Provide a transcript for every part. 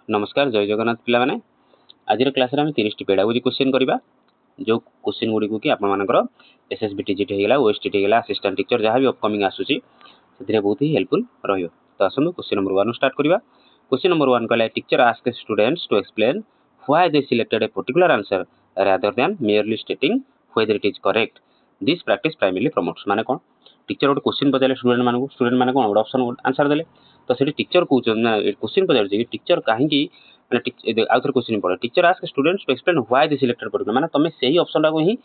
नमस्कार जय जगन्नाथ पिला माने आज क्लास रे हम 30 टी पेडागोजी क्वेश्चन करबा जो क्वेश्चन गुडी को कि आपण मानकर एसएसबी टीजीटी हेला ओएसटीटी हेला असिस्टेंट टीचर जहां भी अपकमिंग आसुची सेतिरे बहुत ही हेल्पफुल रहियो। तो आसनु क्वेश्चन नंबर 1 स्टार्ट करबा। क्वेश्चन नंबर 1 कहला teacher ask students to explain why they selected a particular answer rather than merely stating whether it is correct। This practice primarily promotes माने कोन टीचर गोटे क्वेश्चन पचारे student माने कोन गोटे option answer देले तो सेठी टीचर को क्वेश्चन पचार जे टीचर काहे की माने आउथर क्वेश्चन पड़े teacher ask students to explain why they selected particular माने तमे सेही ऑप्शन टा को ही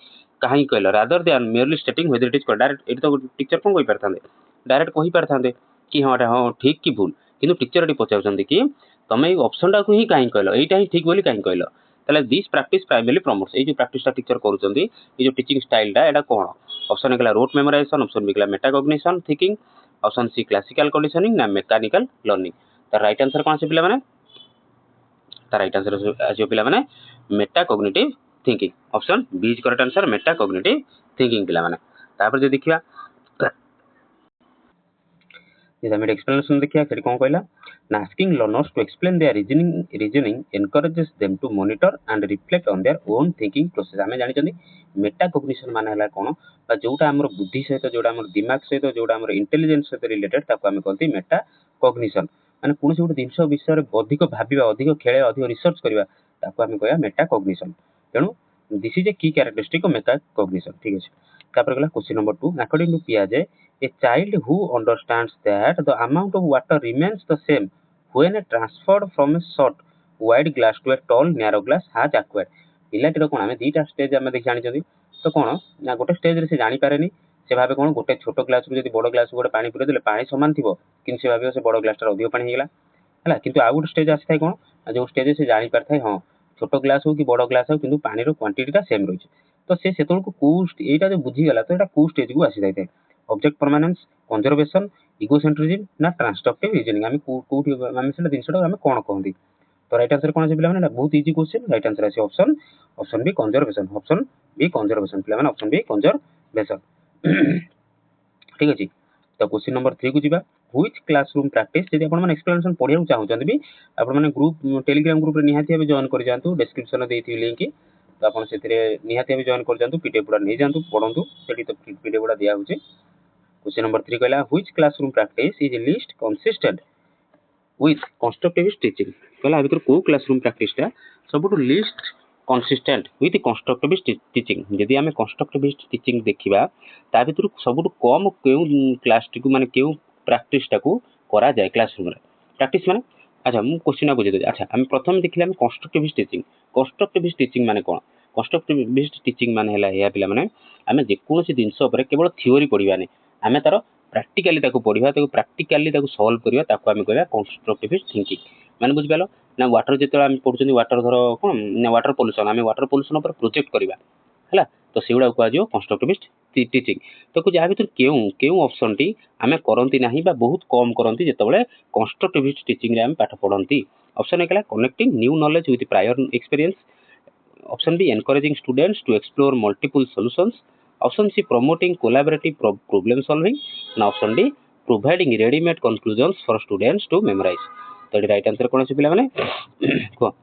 काहे कहलो rather than merely stating whether it is correct। Direct eighty तो टीचर कोन कहि परथांदे डायरेक्ट कहि परथांदे कि हां ठीक कि भूल किंतु टीचर एटी पचाउछन कि तमे ए ऑप्शन टा को ही काहे कहलो एटा ही ठीक बोली काहे कहलो ताले दिस प्रैक्टिस प्राइमरली प्रमोट्स ए जो प्रैक्टिस टा टीचर करूछंदी ए जो टीचिंग स्टाइल टा एटा कोन ऑप्शन एकला रोट मेमोराइजेशन ऑप्शन बिकला metacognition thinking option C classical conditioning ना मैकेनिकल लर्निंग। त राइट आंसर कोन से पिला माने त राइट आंसर आजो पिला माने metacognitive thinking option B is correct answer metacognitive thinking पिला माने। तापर जे देखिया ये हम एक्सप्लेनेशन देखिया सेठी कोन कहला ना asking learners to explain their reasoning encourages them to monitor and reflect on their own thinking process. हमें जानि चंदी मेटाकॉग्निशन माने हला कोन बा जोटा हमर बुद्धि सहित जोटा हमर दिमाग सहित जोटा हमर इंटेलिजेंस सहित रिलेटेड ताको हमें कहती मेटाकॉग्निशन माने कोनसे गोटे जिंस विषय रे अधिक भाबिबा अधिक खेले अधिक रिसर्च करबा ताको हमें कहया मेटाकॉग्निशन। तेनु this is a key characteristic of metacognition ठीक अछि। तापर गला क्वेश्चन नंबर 2 अकॉर्डिंग टू पियाजे a child who understands that the amount of water remains the same when transferred from a short wide glass to a tall narrow glass has acquired। पिलाटीर कोन हमें दीटा stage हमें देखि जानि जदी तो कोन ना गोटे stage रे से जानि पारेनी से भाबे कोन गोटे छोटो ग्लास रो जदी बडो ग्लास गोटे पानी पुरे देले पानी समान थिबो किन से भाबे से बडो ग्लास रा अधिक पानी हेगला हला किंतु आ गोटे स्टेज आसी थाय कोन जो स्टेज से जानि पारथाय हां छोटो ग्लास हो कि बडो ग्लास हो किंतु पानी रो क्वांटिटी टा सेम रहिछ तो से सेतोल को कोस्ट एटा जो बुझी गला तो एटा को स्टेज को आसी जाय ऑब्जेक्ट परमानेंस कंजर्वेशन इगोसेंट्रिज्म ना ट्रांसडक्टिव रीजनिंग हमें कोठी हमें से दिनसटा हमें कोन कहंदी। तो राइट आंसर कोन से पिला माने बहुत इजी क्वेश्चन राइट आंसर आसी ऑप्शन बी कंजर्वेशन पिला माने ऑप्शन बी कंजर्वेशन ठीक अछि। तो क्वेश्चन नंबर 3 को जिबा व्हिच क्लासरूम प्रैक्टिस यदि आपण माने एक्सप्लेनेशन पढिया चाहउछन भी आपण माने ग्रुप टेलीग्राम ग्रुप रे निहाती हबे जॉइन कर जानतु डिस्क्रिप्शन देइथि लिंक तो आपण सेतिरे निहाती हबे जॉइन कर जानतु पीडीएफ पूरा नै जानतु पढंतु सेठी तो पीडीएफ पूरा दिया होचे। क्वेश्चन नंबर 3 कहला which classroom practice is least consistent with constructivist teaching कहला भीतर को क्लासरूम प्रैक्टिस ता सबटु least consistent with constructivist teaching यदि हमें कंस्ट्रक्टिविस्ट टीचिंग देखिबा ता भीतर सबटु कम केउ क्लास टी को माने केउ प्रैक्टिस ता को करा जाय क्लासरूम रे प्रैक्टिस माने अच्छा हम क्वेश्चन बुझे दे अच्छा हम प्रथम देखिले हम कंस्ट्रक्टिविस्ट टीचिंग माने कोन कंस्ट्रक्टिविस्ट टीचिंग माने हला या पिला माने हमें जे कोनोसी जिंस ऊपर केवल थ्योरी पढिबानी आमे तार प्रैक्टिकली ताको पढिबा ताको प्रैक्टिकली ताको सॉल्व करिया ताको आमे कहबा कंस्ट्रक्टिविस्ट थिंकिंग माने बुझ पालो ना वाटर जेतो आमे पढुचनी वाटर धरो कोन ना वाटर पोल्यूशन आमे वाटर पोल्यूशन ऊपर प्रोजेक्ट करिबा हला तो सेउडा को आजो कंस्ट्रक्टिविस्ट टीचिंग तो को जा भीतर केउ ऑप्शन टी आमे करंती नाही बा बहुत कम करंती जेतबेले कंस्ट्रक्टिविस्ट टीचिंग रे आमे पाठ पढंती। ऑप्शन एकला connecting new knowledge with prior experience option B encouraging students to explore multiple solutions option C promoting collaborative problem solving ना option D providing ready-made conclusions for students to memorize। तो ये right answer कौन से पिला माने को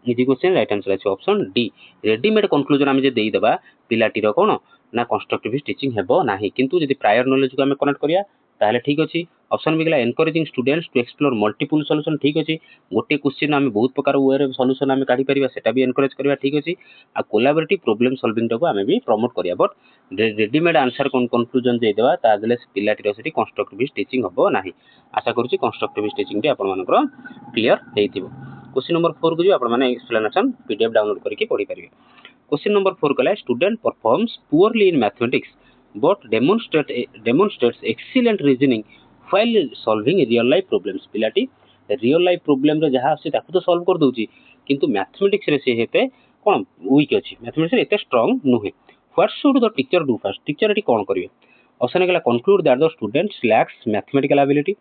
easy question right answer है option D readymade conclusion हम जे देई दबा पिलाटीर कोन ना कंस्ट्रक्टिविस्ट टीचिंग हेबो नाही किंतु यदि प्रायर नॉलेज को हम कनेक्ट करिया ताले ठीक अछि। ऑप्शन बी गला encouraging students to explore multiple solution ठीक अछि गोटे क्वेश्चन हम बहुत प्रकार वे रे सॉल्यूशन हम काढी परिबा सेटा भी एनकरेज करबा ठीक अछि आ कोलैबोरेटिव प्रॉब्लम सॉल्विंग को हम भी प्रमोट करिया बट रेडीमेड आंसर कंक्लूजन दे देबा ता देले पिलाटीर सेठी कंस्ट्रक्टिविस्ट टीचिंग हेबो नाही। आशा करूची कंस्ट्रक्टिविस्ट टीचिंग भी आपण मानकर क्लियर हेतिबो। क्वेश्चन नंबर 4 को जो आपण माने एक्सप्लेनेशन पीडीएफ डाउनलोड करके पढी परिबे। क्वेश्चन नंबर 4 कहला student performs poorly in mathematics but demonstrates excellent reasoning while solving real life problems पिलाटी रियल लाइफ प्रॉब्लम रे जहा आसी ताकू तो सॉल्व कर दोची किंतु मैथमेटिक्स रे से हेते कोन वीक अछि मैथमेटिक्स रे एते स्ट्रांग नुहे what should the teacher do first teacher एटी कोन करिवे। ऑप्शन गला conclude that the students lacks mathematical ability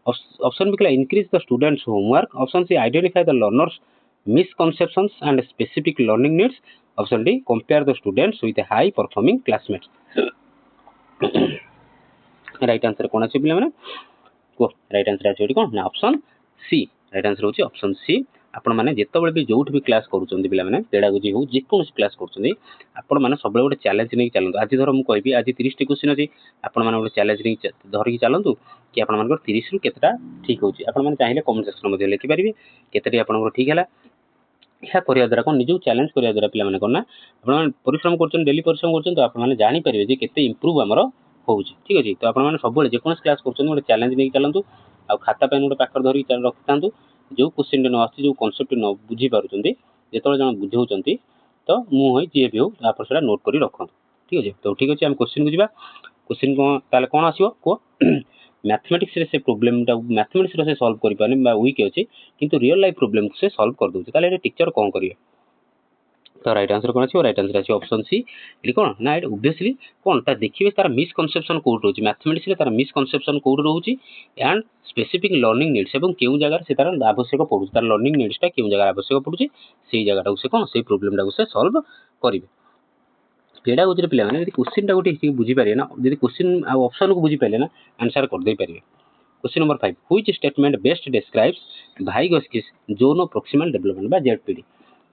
option B गला increase the students homework option C identify the learners misconceptions and specific learning needs option D compare the students with high performing classmates. Right answer कोन अछि पिला माने को right answer अछि कोन ना option C right answer होची option C आपण माने जेतबेले भी जोठ भी क्लास करूचंदी पिला माने पेडागोजी हो जे कोन क्लास करूचंदी आपण माने सबले गोटे चैलेंज नै चलंतु आज धर मु कहबी आज 30 टी क्वेश्चन अछि आपण माने गोटे चैलेंज नै धरि चलंतु कि आपण मानकर 30 रु केतटा ठीक होची आपण माने चाहिले कमेंट सेक्शन मध्ये लिखि परिबे केतटी आपनकर ठीक हला या करिया द्वारा कोन निजु चैलेंज करिया द्वारा पिला माने कोन ना आपण परिश्रम करछन डेली परिश्रम करछन तो आपण माने जानि परिबे जे केते इंप्रूव हमरो होउची ठीक अछि तो आपण माने सबले जे कोन क्लास करछन गोटे चैलेंज नै चलंतु आ खाता पेन गोटे पाकर धरि रखतांतु जो क्वेश्चन न आसी जो कांसेप्ट न बुझी पारुचंदी जेतोले जण बुझौचंती तो मु होई जे भी हो तापर सेटा नोट करी रखन ठीक अछि तो ठीक अछि हम क्वेश्चन को जिबा क्वेश्चन को ताले कोन आसीबो को मैथमेटिक्स रे से प्रॉब्लम टा मैथमेटिक्स रे से सॉल्व करि पाने बा वीक अछि किंतु रियल लाइफ प्रॉब्लम से सॉल्व कर दोछि ताले टीचर कोन करियो तो राइट आंसर कोन अछि राइट आंसर अछि ऑप्शन सी इली कोन ना इट ऑब्वियसली कोन ता देखिबे तार मिसकंसेप्शन कोड रोछि मैथमेटिक्स रे तार मिसकंसेप्शन कोड रोछि एंड स्पेसिफिक लर्निंग नीड्स एवं केउ जगह से तार आवश्यक पडुछि तार लर्निंग नीड्स ता केउ जगह आवश्यक पडुछि सेही जगह से कोन से प्रॉब्लम टा से सॉल्व करिवे पेडागोजी रे पिला माने यदि क्वेश्चन टा गोटे बुझी पारे ना यदि क्वेश्चन आ ऑप्शन को बुझी पाले ना आंसर कर दे पारे question number 5 which statement best describes Vygotsky's zone of proximal development बा जेडपीडी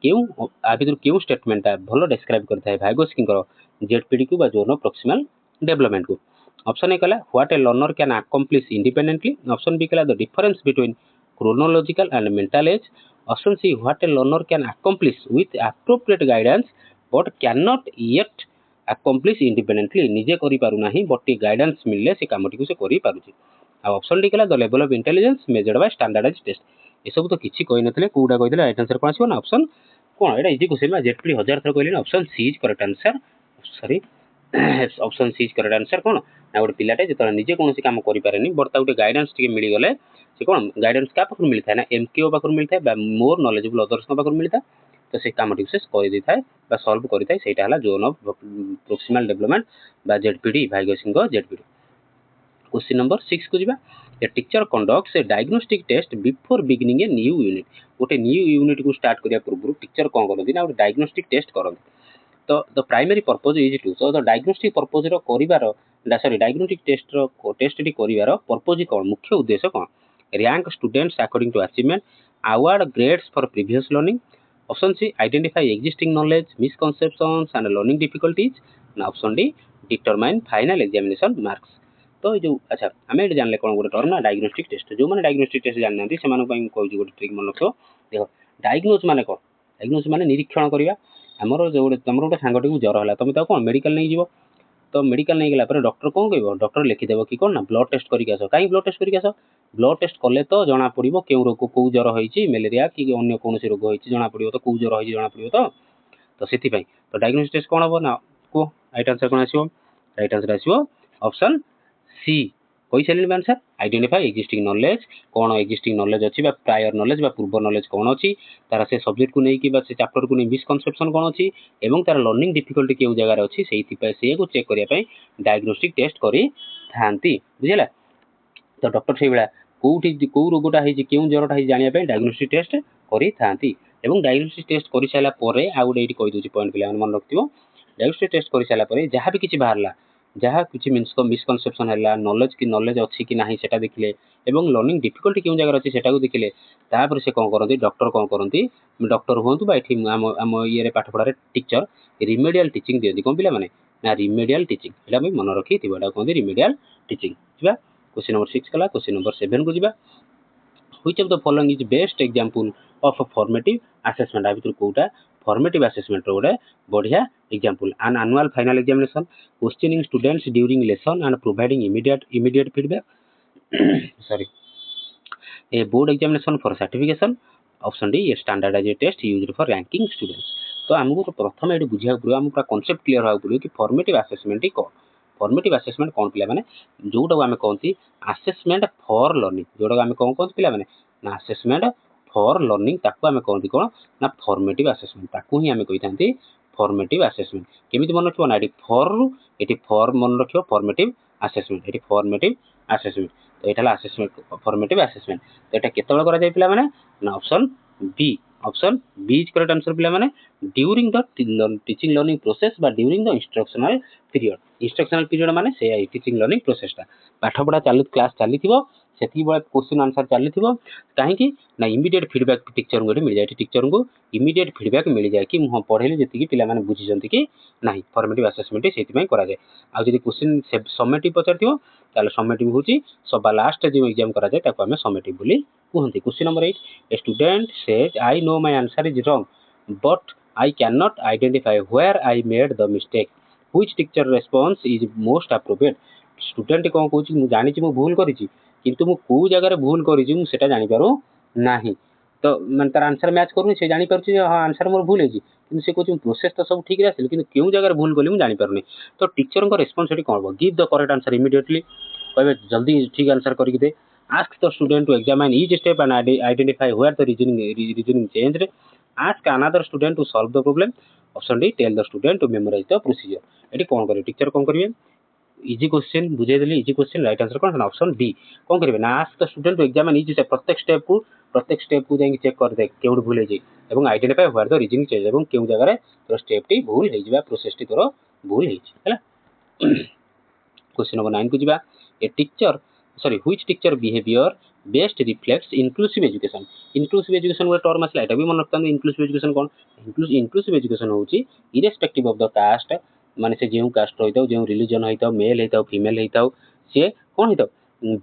केउ आ भितर केउ स्टेटमेंट ता भलो डिस्क्राइब करता है भाइगोस्किन को जेडपीडी को बा जोन ऑफ प्रोक्सिमल डेवलपमेंट को ऑप्शन ए कला what a learner can accomplish independently option B कला the difference between chronological and mental age option C what a learner can accomplish with appropriate guidance but can not yet accomplish independently निजे करि पारु नाही but guidance मिलले से कामटी को से करि पारुची आ ऑप्शन डी कला the level of intelligence measured by standardised test ए सब तो किछि कहि नथले कोडा कहि देले राइट आंसर कोन आसीबो ना ऑप्शन कोन एटा इजी क्वेश्चन बा जेटपी 1000 थर कहले option C is correct answer sorry option C is correct answer कोन ना गोटे पिलाटे जेतरा निजे कोनोसी काम करि पारेनी बट ता गोटे गाइडेंस टिके मिली गले से कोन गाइडेंस का पाखर मिलता ना एमकेओ पाखर मिलता बा मोर नॉलेजेबल अदर्स पाखर मिलता तो से काम टिके से करि दै थाए बा सॉल्व करि थाए सेटा हला जोन ऑफ प्रोक्सिमल डेवलपमेंट बा जेडपीडी भाइगोसिंग जेडपीडी क्वेश्चन नंबर 6 को जिबा a teacher conducts a diagnostic test before beginning a new unit गोटे न्यू यूनिट को स्टार्ट करिया पूर्व टीचर कोन करथि ना गोटे डायग्नोस्टिक टेस्ट करथि तो the primary purpose is to so the diagnostic purpose रो करिवार सॉरी डायग्नोस्टिक टेस्ट टी करिवार पर्पज कोन मुख्य उद्देश्य कोन rank students according to achievement award grades for previous learning option C identify existing knowledge misconceptions and learning difficulties ना option D determine final examination marks तो जो अच्छा आम ये जानले कौन गोटे टर्म ना डायग्नोस्टिक टेस्ट जो मैंने डायग्नोस्टिक टेस्ट जाना से कहूँ गोटे ट्रिक मन रख देख डायग्नोज माने कौन डायग्नोज माने निरीक्षण करवा आमर जो तुम गोटे सांगटी को ज्वर है तुम तो कौन मेडिकल नहीं जीव तो मेडिकल नहीं गला डॉक्टर कौन कह डॉक्टर लिखिदेव कि कौन ना ब्लड टेस्ट करके आस कहीं ब्लड टेस्ट करके आस ब्लड टेस्ट कले तो जना पड़ो क्यों रोग कौ ज्वर होती मलेरिया कि अन्य कौन रोग होती जना पड़ो तो कौ ज्वर होती जना पड़ो तो से तो डायग्नोस्टिक टेस्ट कौन हम ना कह राइट आंसर कौन आसो राइट आंसर आसो ऑप्शन सी कही सारे आंसर आइडेंटिफाई एक्जिस्टिंग नॉलेज कौन एक्जिस्टिंग नॉलेज अच्छी प्रायर नॉलेज पूर्व नॉलेज कौन अच्छी तार से सब्जेक्ट को लेकिन से चैप्टर को नहीं मिसकंसेप्शन कौन अच्छी एवं तार लर्निंग डिफिकल्टी केउ जगह अच्छी से को चेक करने डायग्नोस्टिक टेस्ट करी थांती बुझला तो डॉक्टर से भाया कौटी कौ रोगटा है क्यों ज्वरटा है जानापी डायग्नोस्टिक टेस्ट करी थांती एवं डायग्नोस्टिक टेस्ट कर सारा आउ गोटे ये कहीदे पॉइंट पे मन रखियो डायग्नोस्टिक टेस्ट कर सारा जहाँ भी किसी बाहर जहाँ किसी मिसकंसेप्शन है नॉलेज की नॉलेज अच्छी कि नहीं सेटा देखिले एवं लर्निंग डिफिकल्टी क्यों जगह अच्छी सेटा देखिले तापर से कौन करती डॉक्टर कौन करती डॉक्टर हूँ बा आम ये पाठ पढ़ार टीचर रिमेडियल टीचिंग दिखती कौन पिला माने ना रिमेडियल टीचिंग यहाँ भी मन रखी थी कहते रिमेडियल टीचिंग जी क्वेश्चन नंबर 6 कला क्वेश्चन नंबर 7 को जी which of the following is best example of formative assessment आ भीतर कोटा फॉर्मेटिव असेसमेंट रो गोटे बढ़िया example an annual final examination questioning students during lesson and providing immediate feedback sorry a board examination for certification option D a standardised test used for ranking students तो आमको प्रथम ये बुझा पड़ो आम पूरा कॉन्सेप्ट क्लियर होगा पड़ो कि फॉर्मेटिव असेसमेंट कौन फॉर्मेटिव असेसमेंट कौन पिला माने जोटा आम कहती असेसमेंट फॉर लर्निंग जोटा आम कौन कहते पिला माने ना असेसमेंट फॉर लर्निंग ताको आम कहती कौन ना फॉर्मेटिव असेसमेंट ताको ही आम कही था फॉर्मेटिव असेसमेंट केमी मन रखो ना ये फॉर रु ये फॉर मन रखो फॉर्मेटिव असेसमेंट ये फॉर्मेटिव असेसमेंट तो यहाँ असेसमेंट फॉर्मेटिव असेसमेंट तो यहाँ केतबेले करा जाय पिला माने ना option B is correct answer पिला माने during the teaching learning process बा ड्यूरिंग द इंस्ट्रक्शनल पीरियड माने से टीचिंग लर्निंग प्रोसेस टा पाठ पढ़ा चालू क्लास चली से क्वेश्चन आंसर चली कहीं ना इमिडिएट फीडबैक टीचर को मिल जाए टीचर को इमिडिएट फीडबैक मिल जाए कि मुझे पढ़ेली जी पे बुझी कि ना फॉर्मेटिव असेसमेंट से कराए आदि क्वेश्चन समेटिव पचार ताल समेटिव हूँ सभा लास्ट जो एग्जाम कराए आम समेटिव बोली कहते। Question number 8 a student says I know my answer is wrong but I can not identify where I made the mistake which teacher response is most appropriate. Student कौन कौन मुझे जानी भूल करी किंतु मु को जगह भूल करी जानी पारू नाही तो मैं तार आंसर मैच करूँ से जानी पारुछि हाँ आंसर मोर भूल है कि से कहूँ प्रोसेस तो सब ठीक आसिल कि क्यों जगह भूल कली मुझे जानी पारुनी तो टीचर को रेस्पॉन्स कौन हम give the correct answer immediately कहे जल्दी ठीक आंसर करके दे ask the student to examine each step and identify where the reasoning change ask another student to solve the problem option D tell the student to memorise the procedure ये कौन करेंगे teacher कौन करेंगे इजी क्वेश्चन बुझेदेली easy question right answer कौन option D कौन करेंगे ना ask the student to examine each प्रत्येक स्टेप को जाइए चेक करदे क्यों भूल है identify where the reasoning change और क्यों जगह तोर स्टेप टी भूल है प्रोसेस टी तोर भूल है। क्वेश्चन नंबर 9 को जीवा a teacher sorry which teacher behaviour best reflects inclusive education गोटे टर्म आसला एटा भी मन रखता इंक्लूसिव एजुकेशन कौन इंक्लूसिव एजुकेशन होची इरेस्पेक्टिव ऑफ द कास्ट माने से जो कास्ट होता जो रिलीजन होता मेल होता फीमेल होता सी कौन होता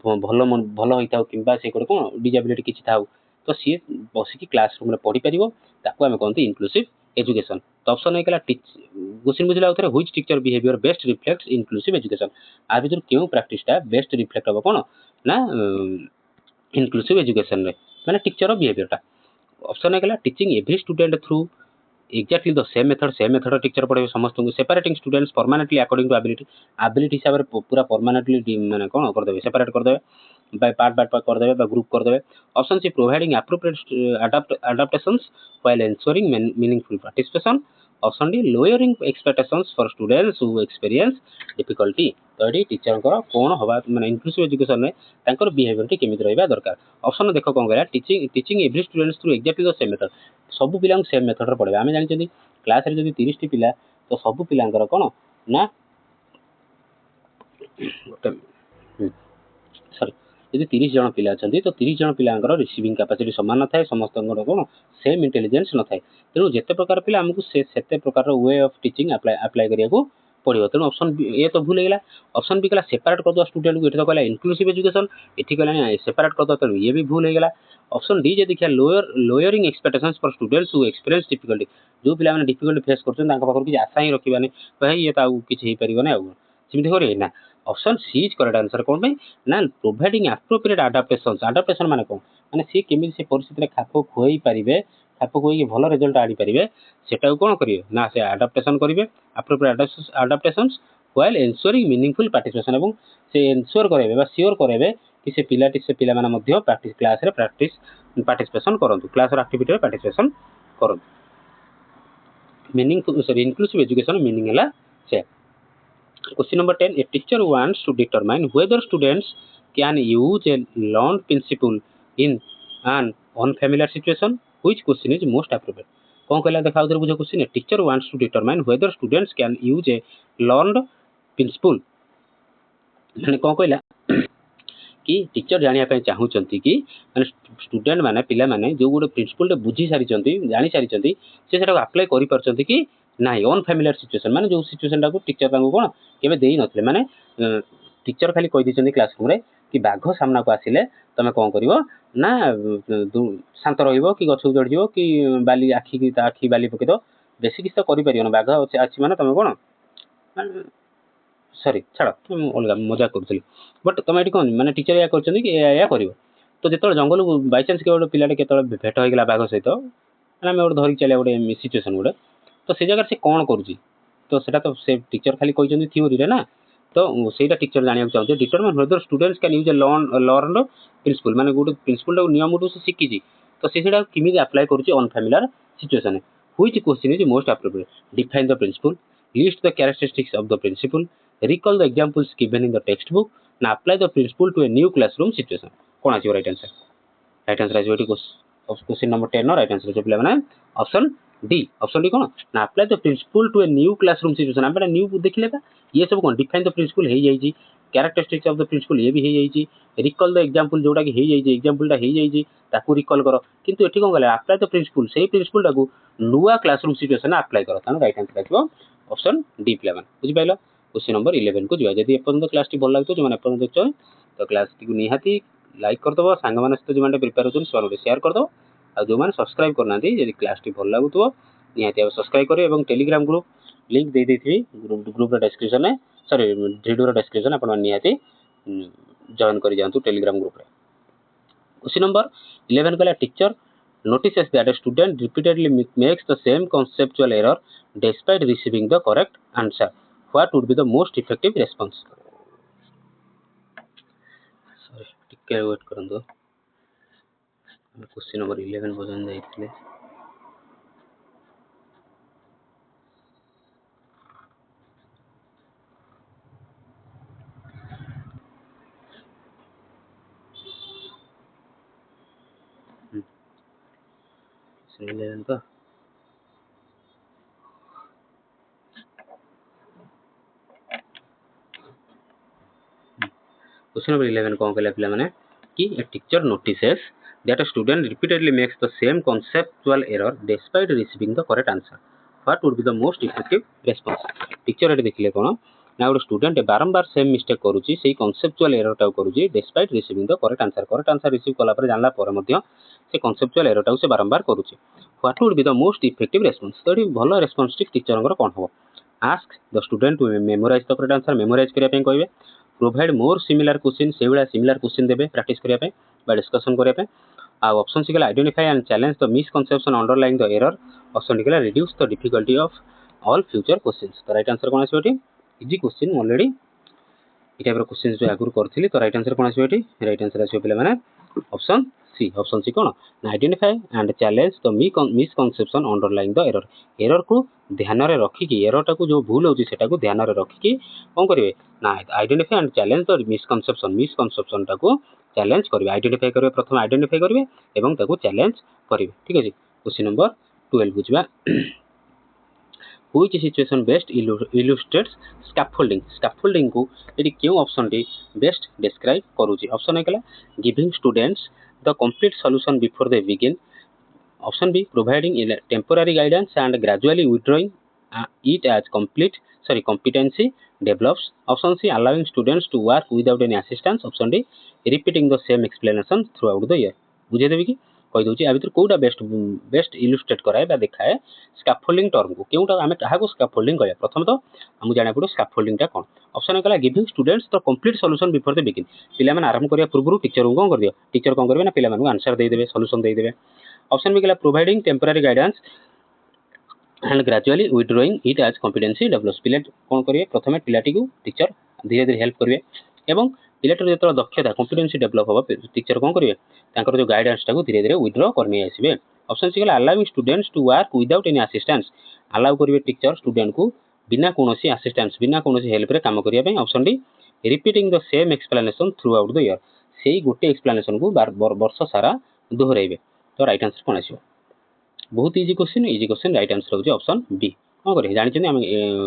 भल भल होता कि से कौन डिजेबिलिटी किसी था तो सी बसिक क्लासरूम पढ़ी पार ताको आम कहते इंक्लूसिव एजुकेशन तो ऑप्शन है क्वेश्चन बुझे आउे which teacher behaviour best reflects inclusive education आ भर क्यों प्राक्टिसटा बेस्ट रिफ्लेक्ट हम कौन ना इंक्लूसिव एजुकेशन रे माने टीचर बिहेवियरटा ऑप्शन है teaching every student through exactly the same method teacher पढ़े समस्त separating students permanently according to ability हिसाब से पूरा परमानेंटली माने कौन करदे सेपरेट करदे बाय पार्ट करदे ग्रुप करदे option C providing appropriate adaptations while ensuring meaningful participation option D lowering expectations for students who experience difficulty तो ये टीचर कौन हवा माने इंक्लूसिव एजुकेशन में तांकर बिहेवियर केमिति रहबा दरकार ऑप्शन देख कौन करा teaching every students through exactly the same method सब पिला सेम मेथड पढ़े आम जानते क्लास रे जब 30 टी पिला तो सब पिलांकर कौन ना सॉरी यदि 30 जन पिला अच्छा तो 30 जन पिलांकर रिसीविंग कैपेसिटी सामान न थाए समस्त कौन सेम इंटेलिजेंस न थाए तेणु जिते प्रकार पिला आमको से प्रकार वे ऑफ टीचिंग अप्लाई करिया पड़ो तेणु ऑप्शन ए तो भूल है ऑप्शन बी कहला सेपरेट करदे स्टूडेंट को ये तो कहला इंक्लूसिव एजुकेशन ये कहला सेपरेट करदे तेणु ये भी भूल है ऑप्शन डी जो देखिए lowering expectations for students who experience difficulty जो पिला माने डिफिकल्टी फेस करछन तांका पाखर कि आशा ही रखिबानी भाई ये तो किछि हे परिबो ना सिमिति करे ना option C is correct answer कौन भाई ना प्रोवाइडिंग एप्रोप्रिएट अडाप्टेशन माने कौन माने सी केमिति से परिस्थिति रे खाप खोई पारिबे खाप खोई भलो रिजल्ट आनी पारिबे सेटा कौन करिवे ना से अडाप्टेशन करिवे appropriate adaptations while ensuring meaningful participation एवं से एंश्योर करेबे बा श्योर करेबे कि से पिला माने मध्य प्रैक्टिस क्लास रे पार्टिसिपेशन करंतु क्लास रे एक्टिविटी रे पार्टिसिपेशन करंतु meaningful sorry inclusive education meaning हला से। Question number 10 a teacher wants to determine whether students can use a learned principle in an unfamiliar situation which question is most appropriate कौन कहला देखा उधर बुझो question teacher wants to determine whether students can use a learned principle माने कौन कहला कि teacher जानिया पे चाहूचंती कि माने स्टूडेंट माने पिला माने जो गोटे प्रिंसिपल बुझी सारी जानी सारी से सेटा अप्लाई करि परचंती कि नहीं अनफैमिलियर सिचुएशन माने जो सिचुएशन टाको टीचर कौन केबे देई नथले माने टीचर खाली कहि दिछन क्लासरूम रे कि बाघ सामना को आसिले तमे कौन करिवो ना शांत रहिवो कि गछ चढ़ कि बाली आखी बाली पके दो बेसी किछ तो करि परियो ना बाघ अछि माने तमे कौन सॉरी छाड़ अलग मजाक करूँ बट तुम ये कौन मैंने टीचर या कर तो जो जंगल को बाई चान्स के पिलाटे के भेट होगा बाघ सहित मैंने गोटे धरिक चलिए गोटे सिचुएसन गोटे तो से जगह से कौन करुँच तो सेटा तो से टीचर खाली कहते थ्योरी रे ना तो सेटा टीचर जाना चाहिए determine whether students can use a learn principle माने गोटे प्रिंसिपल नियम से शिखी तो से केमी अप्लाई करुँच unfamiliar situation which question is most appropriate define the principle list the characteristics of the principle recall the examples given in the textbook and apply the principle to a new classroom situation कौन आछि right answer आछि question number 10 no right answer जो पिला माने option D कौन ना apply the principle to a new classroom situation हम new देखिले बा ये सब कौन डिफाइन द प्रिंसिपल हे जाई छी कैरेक्टरिस्टिक्स ऑफ द प्रिंसिपल ये भी हो जाई रिकॉल द एग्जांपल जोटा कि हो जाई एग्जांपल हो जाई ताकू रिकॉल करो किंतु एठी कोन गले अप्लाई द प्रिंसिपल सेही प्रिंसिपल टाकू नुआ क्लासरूम सिचुएशन अप्लाई करो तानो राइट आंसर आछो ऑप्शन डी प्ले मान बुझि पाइलो क्वेश्चन नंबर 11 को जिवा जदी एपन क्लास टी भल लागतो जो माने एपन देखछो तो क्लास टी को निहाती लाइक कर दबो सांग माने सहित जो माने प्रिपेयर होछन सरो शेयर कर दो आ जो माने सब्सक्राइब करना दी यदि क्लास टी भल लागुतो निहाती सब्सक्राइब करियो एवं टेलीग्राम ग्रुप लिंक दे देथि ग्रुप डिस्क्रिप्शन में सॉरी वीडियो डिस्क्रिप्शन अपन निहाती जॉइन कर जानतु टेलीग्राम ग्रुप रे क्वेश्चन नंबर 11 कला teacher notices that a student repeatedly makes the same conceptual error despite receiving the correct answer. What would be the most effective response? Sorry, टिके wait करंदो question number 11 बजन जाइतले question 11 तो question number 11 कौन कहला पिला माने कि a teacher notices that a student repeatedly makes the same conceptual error despite receiving the correct answer. What would be the most effective response? Teacher एटे देखिले कोन ना गोटे स्टूडेंट बारंबार सेम मिस्टेक करूची सेही कॉन्सेप्चुअल एरर टाउ करूची despite receiving the correct answer receive कला पर जानला पर मध्य से कॉन्सेप्चुअल एरर टाउ से बारंबार करूची what would be the most effective response तो भलो रेस्पॉन्स टीचर को कोन हो ask the student to memorise the correct answer memorize करिया पे कहबे प्रोवाइड मोर सिमिलर क्वेश्चन से वाला सिमिलर क्वेश्चन देबे प्रैक्टिस करिया पे बा डिस्कशन करिया पे आ option C identify and challenge the misconception underlying the error option टी reduce the difficulty of all future questions तो राइट आंसर कोन आसीबो एटी इजी क्वेश्चन ऑलरेडी ई टाइप रो क्वेश्चंस जो आगुर करथिली तो राइट आंसर कोन आसीबो एटी राइट आंसर आसीबो पिला माने ऑप्शन सी कोन identify and challenge the misconception underlying the error को ध्यान रे रखी कि एरर टाको जो भूल होची सेटा को ध्यान रे रखी कि कोन करिवे ना identify and challenge the misconception टाको चैलेंज करिवे आइडेंटिफाई करिवे प्रथम आइडेंटिफाई करिवे एवं ताको चैलेंज करिवे ठीक अछि क्वेश्चन नंबर 12 बुझबा which situation best illustrates scaffolding को यदि क्यों ऑप्शन टी बेस्ट डिस्क्राइब करूची ऑप्शन ए कला giving students the complete solution before they begin option B providing temporary guidance and gradually withdrawing it as competency develops option C allowing students to work without any assistance option D repeating the same explanation throughout the year बुझे देबी कि कहि दोची आ भीतर कोडा best illustrate कराए बा देखाए scaffolding term को केउटा हमें काहा को स्कैफोल्डिंग कहया प्रथम तो हम जाने पड़ो स्कैफोल्डिंग टा कोन ऑप्शन ए कला giving students the complete solution before the begin पिला माने आरंभ करिया पूर्व टीचर को कोन कर दियो टीचर कोन करबे ना पिला माने आंसर दे देबे सॉल्यूशन दे देबे ऑप्शन बी कला providing temporary guidance and gradually withdrawing it as competency develops पिला कोन करिए प्रथमे पिलाटी को टीचर धीरे धीरे हेल्प करिवे एवं पिलाटर जेतो दक्षता कॉम्पिटेंसी डेवलप होबा टीचर कोन करिवे तांकर जो गाइडेंस टाको धीरे धीरे विथड्रॉ करने आसीबे ऑप्शन सी कला allowing students to work without any assistance allow करिवे टीचर स्टूडेंट को बिना कोनोसी असिस्टेंस बिना कोनोसी हेल्प रे काम करिया पे option D repeating the same explanation through out the year सेही गोटे एक्सप्लेनेशन को वर्ष सारा दोहराइबे तो राइट आंसर कोन आसीबो बहुत इजी क्वेश्चन राइट आंसर होची ऑप्शन बी कोन करे जानि छनि हम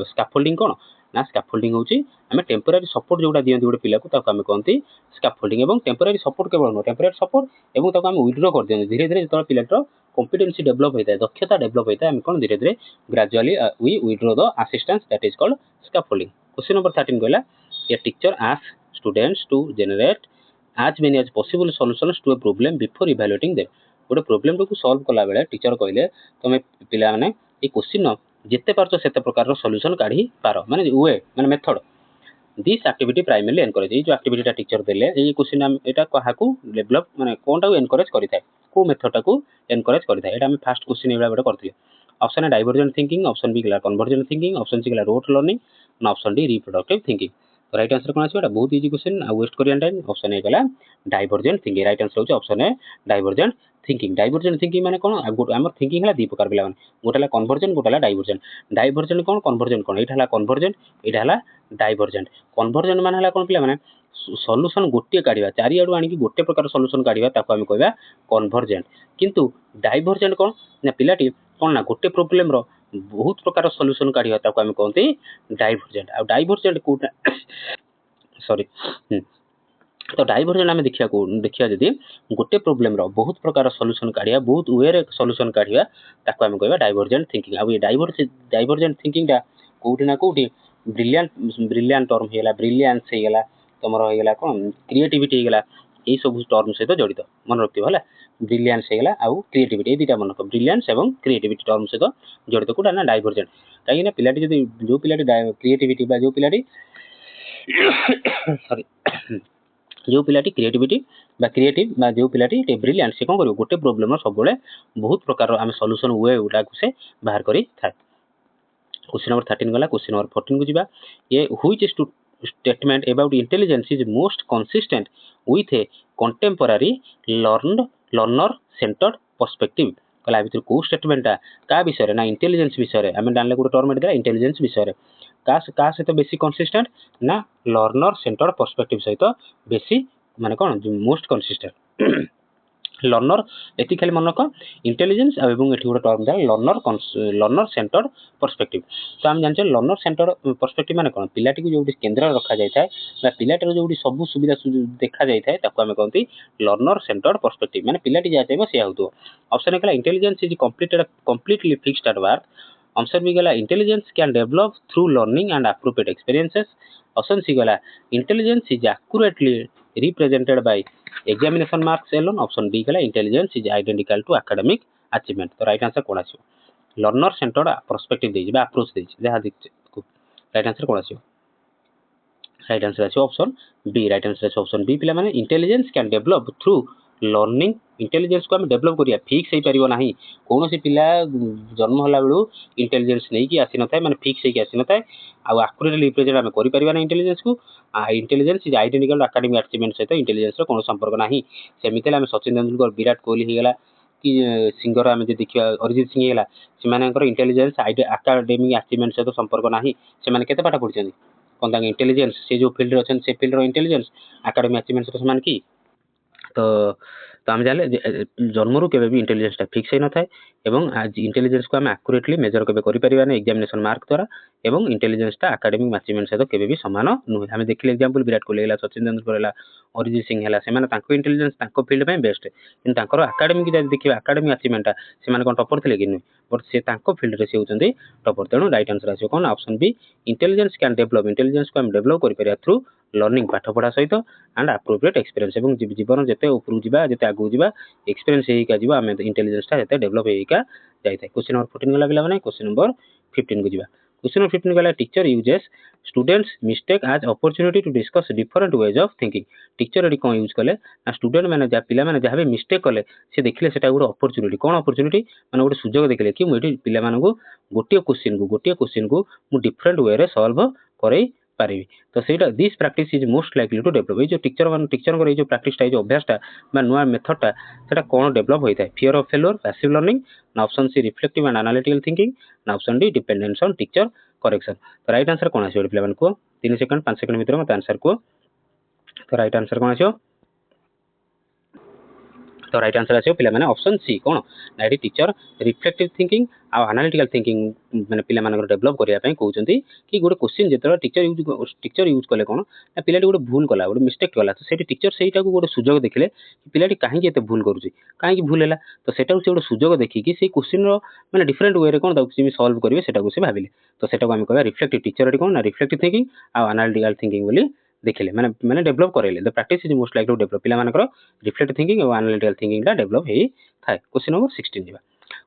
स्कैफोल्डिंग कोन ना स्कैफोल्डिंग होची हम टेम्पररी सपोर्ट जोडा दियंती गोटे पिला को ताको हम कहंती स्कैफोल्डिंग एवं टेम्पररी सपोर्ट केवल नो टेम्पररी सपोर्ट एवं ताको हम विथड्रॉ कर दियंती धीरे धीरे जतरा पिलाटर कॉम्पिटेंसी डेवलप होइता दक्षता डेवलप होइता हम कोन धीरे धीरे gradually we withdraw the assistance that is called scaffolding question number 13 कहला a teacher ask students to generate as many as possible solutions to a problem before evaluating them गोटे problem को solve कला बेले teacher कहले तुम पिला माने ए question जेते पारछ सेते प्रकार रो सॉल्यूशन काढी पारो माने वे माने method this activity primarily encourage a जो एक्टिविटी टीचर देले ए क्वेश्चन एटा कहा को डेवलप माने कोनटा को एनकरेज करिथाय को मेथड को एनकरेज करिथाय एटा हम फर्स्ट क्वेश्चन एबा बेटा करथिले option A divergent thinking option B गला कन्वर्जेंट थिंकिंग ऑप्शन सी गला रोट लर्निंग और ऑप्शन डी रिप्रोडक्टिव थिंकिंग तो राइट आंसर कोन आछो बहुत इजी क्वेश्चन आ वेस्ट करियन टाइम ऑप्शन ए गला डाइवर्जेंट थिंकिंग राइट आंसर होछ ऑप्शन ए डाइवर्जेंट थिंकिंग माने कोन हमर थिंकिंग हला दी प्रकार बिला माने गोटाला कन्वर्जेंट गोटाला डाइवर्जेंट कोन कन्वर्जेंट कोन एटा हला कन्वर्जेंट एटा हला डाइवर्जेंट माने हला कोन पिला माने सॉल्यूशन गोटे काढिबा चारि आडू आनी कि गोटे प्रकार सॉल्यूशन काढिबा ताको हम कहबा कन्वर्जेंट किंतु डाइवर्जेंट कोन ना पिलाटी कोन ना गोटे प्रॉब्लम रो बहुत प्रकार सॉल्यूशन काढिबा ताको हम कहंती डाइवर्जेंट आ डाइवर्जेंट कोटा सॉरी तो डाइवर्जेंट आम देखा जदि गोटे प्रोब्लेम बहुत प्रकार सॉल्यूशन काढ़िया बहुत वे रे सॉल्यूशन काढ़िया ताको आम कहबा डाइवर्जेंट थिंकिंग आ ये डाइवर्जेंट थिंकिंग टा कोठी ना कोठी ब्रिलियंट टर्म हेला ब्रिलियंस हेला तमरो हेला कोन क्रिएटिविटी हेला ए सब टर्म सहित जड़ित मन रखियो हला ब्रिलियंस हेला आ क्रिएटिविटी ए दुटा मन रख ब्रिलियंस एवं क्रिएटिविटी टर्म सहित जड़ित कोटा ना डाइवर्जेंट कहीं ना पिलाटी जदि जो पिलाटी क्रिएटिविटी बा जो पिलाटी सॉरी जो पिलाटी क्रिएटिविटी बा क्रिएटिव बा जो पिलाटी ब्रिलियंट से कौन करियो गोटे प्रोब्लेम सब बहुत प्रकार आम सॉल्यूशन वे गुटा से बाहर करी थाए। क्वेश्चन नंबर 13 गला क्वेश्चन नंबर 14 को जीवा ये which statement about intelligence is most consistent with a contemporary learner centred perspective कला भितर को स्टेटमेंटा का विषय ना इंटेलिजेंस विषय आम डाले गोटे टर्म देला इंटेलिजेंस विषय का सहित बेसी कंसिस्टेंट ना लर्नर सेंटर्ड पर्सपेक्टिव सहित बेसी माने कौन मोस्ट कंसिस्टेंट लर्नर एति खाली मन रख इंटेलिजेंस एवं एठी गोटे टर्म था लर्नर सेंटर्ड पर्सपेक्टिव तो आम जानते लर्नर सेंटर्ड पर्सपेक्टिव माने कौन पिलाटी को जो केन्द्र रखा जाए बा पिलाटर जो सब सुविधा देखा जाए ताको आम कहते लर्नर सेंटर्ड पर्सपेक्टिव माने पिलाटी जहाँ चाहिए सी हो option A intelligence is completely fixed at birth option B गला intelligence can develop through learning and appropriate experiences option C गला intelligence is accurately represented by examination marks alone option D गला intelligence is identical to academic achievement तो right answer कौन आसो learner centred perspective देछि बा approach देछि जहाँ देखो राइट आंसर कौन आसो राइट आंसर आसो ऑप्शन बी राइट आंसर आसो ऑप्शन बी पिला माने intelligence can develop through learning intelligence को आम डेवलप करिया फिक्स हो पारिबो नाही कौन सी पिला जन्म होला बेलू इंटेलिजेंस नहीं कि आसी नथाय माने फिक्स होई आसी नथाय आ एक्यूरेटली रिप्रेजेंट आम करि परिबा ना इंटेलिजेंस को intelligence is identical to academic achievement सहित इंटेलिजेंस रो कोनो संपर्क नाही सेमिते आम सचिन तेंदुलकर विराट कोहली हेगला कि सिंगर आम जे देखिया अरिजीत सिंह हेगला सेमानकर इंटेलिजेंस एकेडमिक अचीवमेंट सहित संपर्क नाही सेमाने केते पाठ पढिछन कोन तांग इंटेलिजेंस से जो फील्ड रे अछन से फील्ड रो इंटेलिजेंस एकेडमिक अचीवमेंट सहित समान की तो आम जाने जन्मरू के भी इंटेलिजेंस फिक्स हो न था आज इंटेलिजेंस को आम एक्यूरेटली मेजर केबे करि परिबा नै एग्जामिनेशन मार्क द्वारा एवं इंटेलिजेंस टा एकेडमिक अचीवमेंट सहित केबे भी समान नुहे आम देखिले एग्जांपल विराट कोहली है सचिन तेंदुलकर है अरिजीत सिंह है से इंटेलिजेंस फील्ड में बेस्ट कि एकेडमिक देखिए एकेडमिक अचीवमेंट से कौन टपर थे कि नुहे बट से फील्ड रे से होती टपर तेणु राइट आंसर आसो कौन option B intelligence can develop intelligence को आम डेवलप कर थ्रू लर्निंग पाठ पढ़ा सहित एंड एप्रोप्रिएट एक्सपीरियंस एवं जीवन जिते उपरू जा जिते आगू जा एक्सपीरियंस होइका जीवा आम इंटेलिजेंस टा जिते डेवलप होइका जाए क्वेश्चन नंबर 14 गला पिला क्वेश्चन नंबर 15 को जीवा क्वेश्चन नंबर 15 गला teacher uses students mistake as opportunity to discuss different ways of thinking teacher एटी कौन यूज कले ना स्टूडेंट मैंने पिला मैंने जहाँ भी मिस्टेक कले से देखिले सेटा गोटे अपॉर्चुनिटी कौन अपॉर्चुनिटी माने गोटे सुजोग देखिले कि मुझे पिला मानू गोटे क्वेश्चन को मु डिफरेंट वे रे सॉल्व करे पारिबी तो सेटा this practice is most likely to develop ये जो टीचर जो प्रैक्टिस टा जो अभ्यासटा बा नुआ मेथडटा सेटा कौन डेवलप होता है fear of failure passive learning ना option C reflective and analytical thinking ना option D dependence on teacher correction तो राइट आंसर कौन आसो पिला को 3 सेकंड 5 सेकंड भीतर मत आंसर को तो राइट आंसर कौन आसो तो राइट आंसर आसो पिला माने ऑप्शन सी कौन ना टीचर रिफ्लेक्टिव थिंकिंग आ एनालिटिकल थिंकिंग माने पिला मानकर डेवलप करिया पई कहउचंती कि गोटे क्वेश्चन जेतरा टीचर यूज कले कोन ना पिलाटी गोटे भूल कला गोटे मिस्टेक कला तो सेठी टीचर सेटा को गोटे सुजोग देखले कि पिलाटी काहे एते भूल करूची काहे भूल हैला तो सेटा से गोटे सुजोग देखि कि से क्वेश्चन रो माने डिफरेंट वे रे कोन दाउ कि सॉल्व करिवे सेटा को से भाबिले तो सेटा को हम कहबा रिफ्लेक्टिव टीचर एटी कोन ना रिफ्लेक्टिव थिंकिंग आ एनालिटिकल थिंकिंग बोली देखिले माने डेवलप करेले the practice is most like to develop पिला मानकर रिफ्लेक्टिव थिंकिंग और एनालिटिकल थिंकिंग दा डेवलप हे थाए क्वेश्चन नंबर 16 जीवा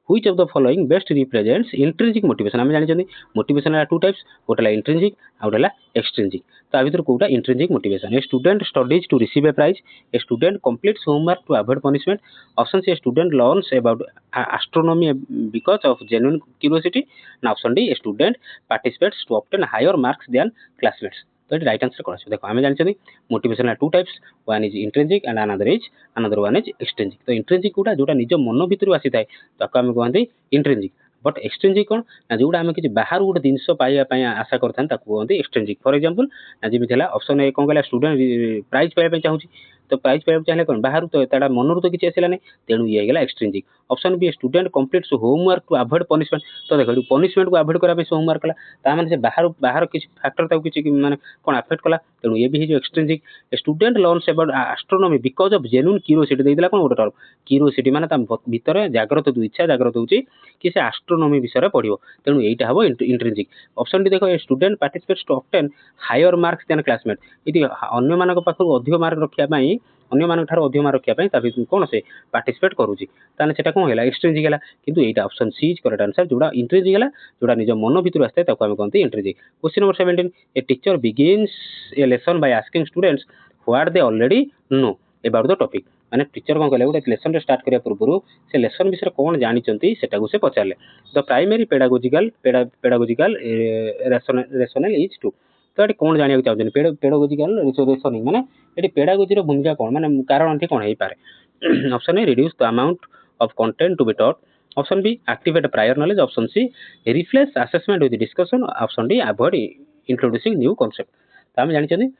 which of the following best represents intrinsic motivation हम जानि मोटिवेशन है टू टाइप्स गोटेला इंट्रिंसिक आ गोटेला एक्सट्रिंसिक तो आ भीतर कोटा intrinsic motivation a student studies to receive a prize a student completes homework to avoid punishment option C a student learns about astronomy because of genuine curiosity ना option D a student participates to obtain higher marks than classmates तो ये right answer कौन देखो आम जानते motivation two types one is intrinsic and another one is extrinsic तो intrinsic कोटा जोटा निज मन भितर आसी थाए ताको आम कहते इंट्रिंसिक बट एक्सट्रिंसिक कौन ना जोटा आम किसी बाहर गोटे जिनस पाइबा आशा करते कहते एक्सट्रिंसिक फॉर एग्जांपल ना जमी ऑप्शन ए कौन कहला स्टूडेंट प्राइज पाइबा चाहिए तो प्राइज पाइबा चाहिए कौन बाहर तो ताड़ा मनरु तो किसी आसला नहीं तेणु ये गला extrinsic option B student completes homework to avoid punishment तो देखो पनिशमेंट को अवॉइड करा होमवर्क कला ता माने से बाहर बाहर किसी फैक्टर ताको किसी माने कोन अफेक्ट कला तेणु ये भी जो extrinsic student learns about astronomy because of genuine curiosity देइला कोन गोटे टर्म क्यूरियोसिटी माने ता भीतर जागृत इच्छा जागृत होची कि से एस्ट्रोनॉमी विषय पढ़िबो तेणु एटा हबो इंट्रिंसिक ऑप्शन डी देखो student participates to obtain higher marks than classmate इति अन्य मानक पाखु अधिक मार्क रखिया पई अन्य मानक थार अधिक मार्क रखिया पई ता कोन से पार्टिसिपेट करूची ताने सेटा कोन हैला एक्सट्रिंसिक हैला किंतु एटा option C is correct answer जोड़ा इंट्रिंसिक हैला जोड़ा निज मन भितर आस्ते ताको हम कहंती intrinsic question number 17 a teacher begins a lesson by asking students what they already know about the topic माने टीचर कोन कहले गोटे लेसन रे स्टार्ट करिया पूर्व से लेसन विषय कोन जानि चंती सेटा को से पचारले the primary pedagogical rationale is to तो ये कौन जानिया चाहते पेडागोजिकल रेशनिंग माने ये पेडागोजी भूमिका कौन माने कारण कौन हो पारे option A reduce the amount of content to be taught option B activate prior knowledge option C replace assessment with discussion option D avoid introducing new concept तो हम जानि